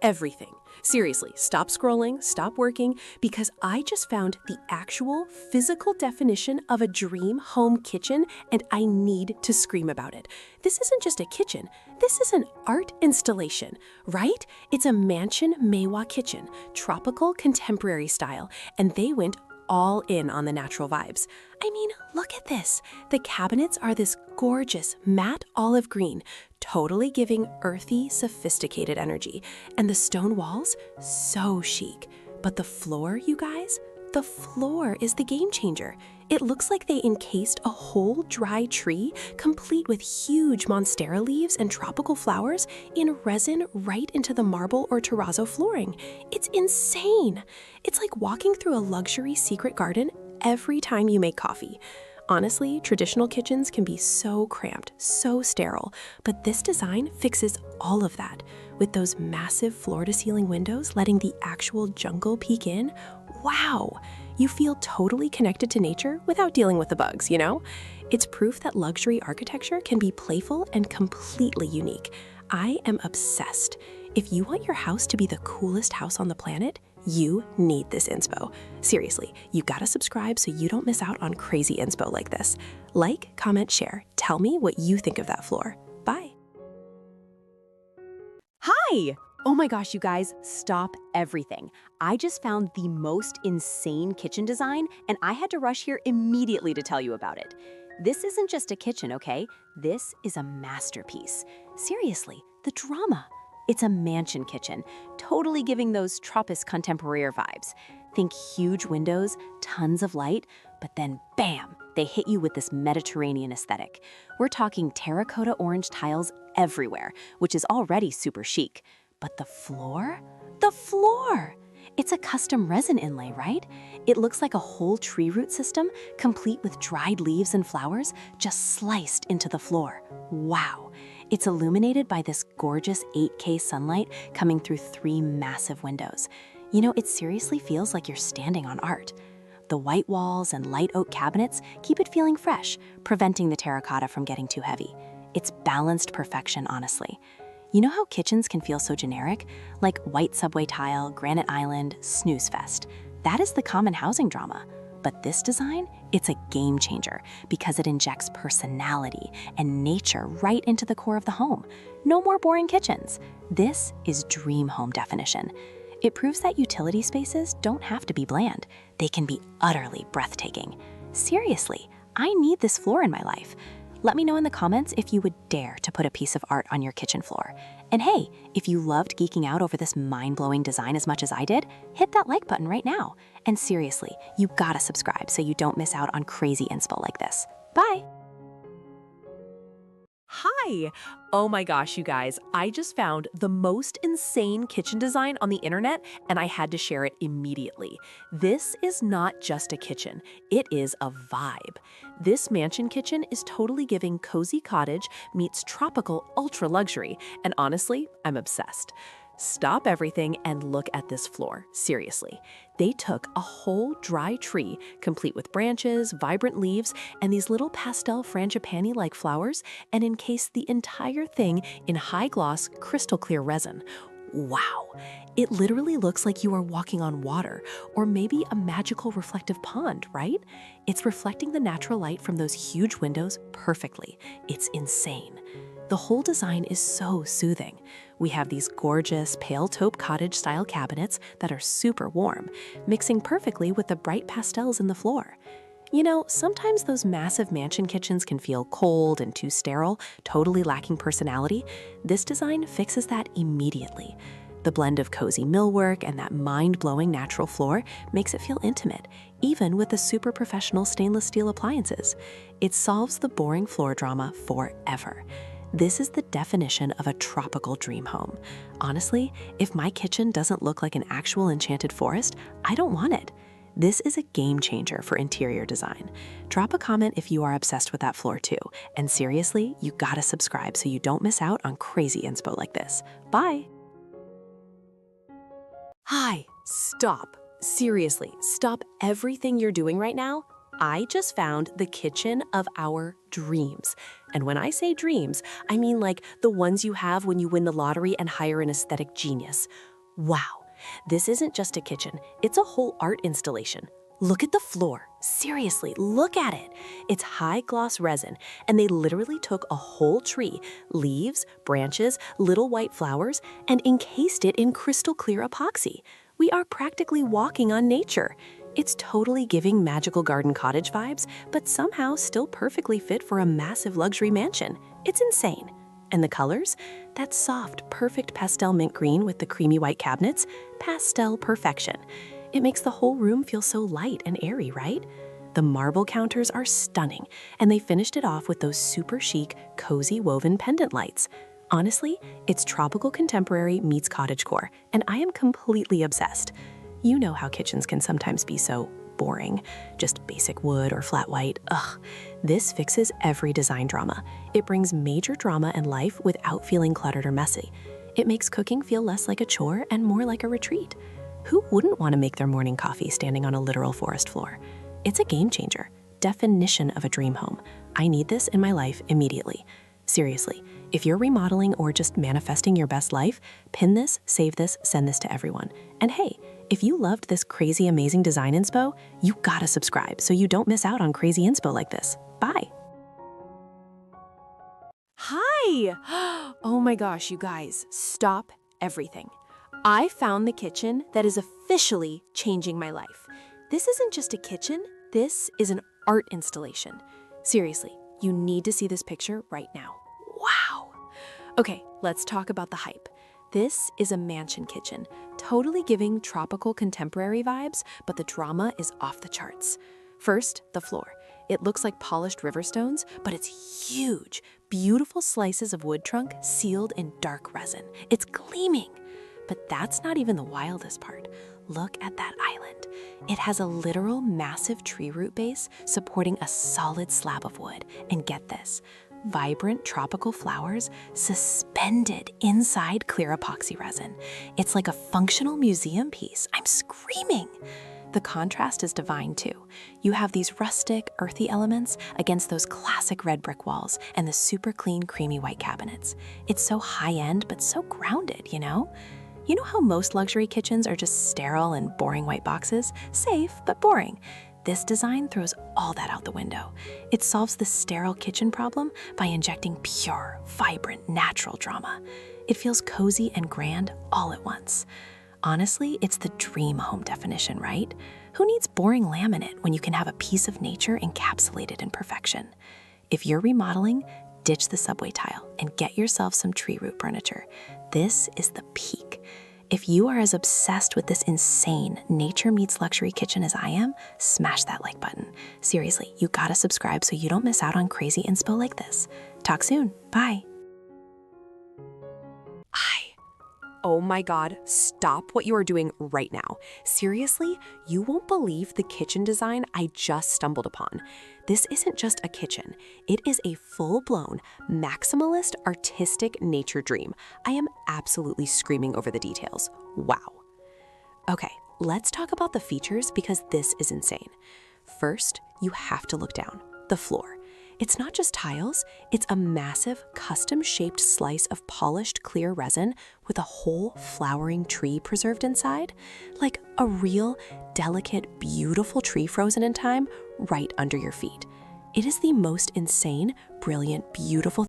everything. Seriously, stop scrolling, stop working, because I just found the actual physical definition of a dream home kitchen, and I need to scream about it. This isn't just a kitchen, this is an art installation, right? It's a mansion Maewa kitchen, tropical contemporary style, and they went all in on the natural vibes. I mean, look at this. The cabinets are this gorgeous matte olive green, totally giving earthy, sophisticated energy. And the stone walls, so chic. But the floor, you guys, the floor is the game changer. It looks like they encased a whole dry tree, complete with huge monstera leaves and tropical flowers, in resin right into the marble or terrazzo flooring. It's insane. It's like walking through a luxury secret garden every time you make coffee. Honestly, traditional kitchens can be so cramped, so sterile, but this design fixes all of that. With those massive floor-to-ceiling windows letting the actual jungle peek in, wow! You feel totally connected to nature without dealing with the bugs, you know? It's proof that luxury architecture can be playful and completely unique. I am obsessed. If you want your house to be the coolest house on the planet, you need this inspo. Seriously, you gotta subscribe so you don't miss out on crazy inspo like this. Like, comment, share. Tell me what you think of that floor. Bye. Hi! Oh my gosh, you guys, stop everything. I just found the most insane kitchen design, and I had to rush here immediately to tell you about it. This isn't just a kitchen, okay? This is a masterpiece. Seriously, the drama. It's a mansion kitchen, totally giving those Tropis contemporary vibes. Think huge windows, tons of light, but then bam, they hit you with this Mediterranean aesthetic. We're talking terracotta orange tiles everywhere, which is already super chic. But the floor? The floor! It's a custom resin inlay, right? It looks like a whole tree root system, complete with dried leaves and flowers, just sliced into the floor. Wow! It's illuminated by this gorgeous 8K sunlight coming through 3 massive windows. You know, it seriously feels like you're standing on art. The white walls and light oak cabinets keep it feeling fresh, preventing the terracotta from getting too heavy. It's balanced perfection, honestly. You know how kitchens can feel so generic? Like white subway tile, granite island, snooze fest. That is the common housing drama. But this design, it's a game changer because it injects personality and nature right into the core of the home. No more boring kitchens. This is dream home definition. It proves that utility spaces don't have to be bland. They can be utterly breathtaking. Seriously, I need this floor in my life. Let me know in the comments if you would dare to put a piece of art on your kitchen floor. And hey, if you loved geeking out over this mind-blowing design as much as I did, hit that like button right now. And seriously, you gotta subscribe so you don't miss out on crazy inspo like this. Bye! Hi! Oh my gosh, you guys, I just found the most insane kitchen design on the internet and I had to share it immediately. This is not just a kitchen, it is a vibe. This mansion kitchen is totally giving cozy cottage meets tropical ultra luxury, and honestly, I'm obsessed. Stop everything and look at this floor, seriously. They took a whole dry tree, complete with branches, vibrant leaves, and these little pastel frangipani-like flowers, and encased the entire thing in high-gloss, crystal-clear resin. Wow! It literally looks like you are walking on water, or maybe a magical reflective pond, right? It's reflecting the natural light from those huge windows perfectly. It's insane. The whole design is so soothing. We have these gorgeous pale taupe cottage-style cabinets that are super warm, mixing perfectly with the bright pastels in the floor. You know, sometimes those massive mansion kitchens can feel cold and too sterile, totally lacking personality. This design fixes that immediately. The blend of cozy millwork and that mind-blowing natural floor makes it feel intimate, even with the super professional stainless steel appliances. It solves the boring floor drama forever. This is the definition of a tropical dream home. Honestly, if my kitchen doesn't look like an actual enchanted forest, I don't want it. This is a game changer for interior design. Drop a comment if you are obsessed with that floor too. And seriously, you gotta subscribe so you don't miss out on crazy inspo like this. Bye! Hi, stop. Seriously, stop everything you're doing right now. I just found the kitchen of our dreams. And when I say dreams, I mean like the ones you have when you win the lottery and hire an aesthetic genius. Wow, this isn't just a kitchen, it's a whole art installation. Look at the floor. Seriously, look at it. It's high-gloss resin, and they literally took a whole tree, leaves, branches, little white flowers, and encased it in crystal-clear epoxy. We are practically walking on nature. It's totally giving magical garden cottage vibes, but somehow still perfectly fit for a massive luxury mansion. It's insane. And the colors? That soft, perfect pastel mint green with the creamy white cabinets? Pastel perfection. It makes the whole room feel so light and airy, right? The marble counters are stunning, and they finished it off with those super chic, cozy woven pendant lights. Honestly, it's tropical contemporary meets cottagecore, and I am completely obsessed. You know how kitchens can sometimes be so boring, just basic wood or flat white. Ugh. This fixes every design drama. It brings major drama and life without feeling cluttered or messy. It makes cooking feel less like a chore and more like a retreat. Who wouldn't want to make their morning coffee standing on a literal forest floor? It's a game changer. Definition of a dream home. I need this in my life immediately. Seriously, if you're remodeling or just manifesting your best life, pin this, save this, send this to everyone. And hey, if you loved this crazy amazing design inspo, you gotta subscribe so you don't miss out on crazy inspo like this. Bye! Hi! Oh my gosh, you guys, stop everything. I found the kitchen that is officially changing my life. This isn't just a kitchen, this is an art installation. Seriously, you need to see this picture right now. Wow! Okay, let's talk about the hype. This is a mansion kitchen, totally giving tropical contemporary vibes, but the drama is off the charts. First, the floor. It looks like polished river stones, but it's huge. Beautiful slices of wood trunk sealed in dark resin. It's gleaming. But that's not even the wildest part. Look at that island. It has a literal massive tree root base supporting a solid slab of wood. And get this, vibrant tropical flowers suspended inside clear epoxy resin. It's like a functional museum piece. I'm screaming. The contrast is divine too. You have these rustic, earthy elements against those classic red brick walls and the super clean, creamy white cabinets. It's so high-end, but so grounded, you know? You know how most luxury kitchens are just sterile and boring white boxes? Safe, but boring. This design throws all that out the window. It solves the sterile kitchen problem by injecting pure, vibrant, natural drama. It feels cozy and grand all at once. Honestly, it's the dream home definition, right? Who needs boring laminate when you can have a piece of nature encapsulated in perfection? If you're remodeling, ditch the subway tile and get yourself some tree root furniture. This is the peak. If you are as obsessed with this insane nature meets luxury kitchen as I am, smash that like button. Seriously, you gotta subscribe so you don't miss out on crazy inspo like this. Talk soon. Bye. Oh my God, stop what you are doing right now. Seriously, you won't believe the kitchen design I just stumbled upon. This isn't just a kitchen. It is a full-blown, maximalist, artistic nature dream. I am absolutely screaming over the details. Wow. Okay, let's talk about the features because this is insane. First, you have to look down. The floor. It's not just tiles, it's a massive, custom-shaped slice of polished clear resin with a whole flowering tree preserved inside. Like a real, delicate, beautiful tree frozen in time right under your feet. It is the most insane, brilliant, beautiful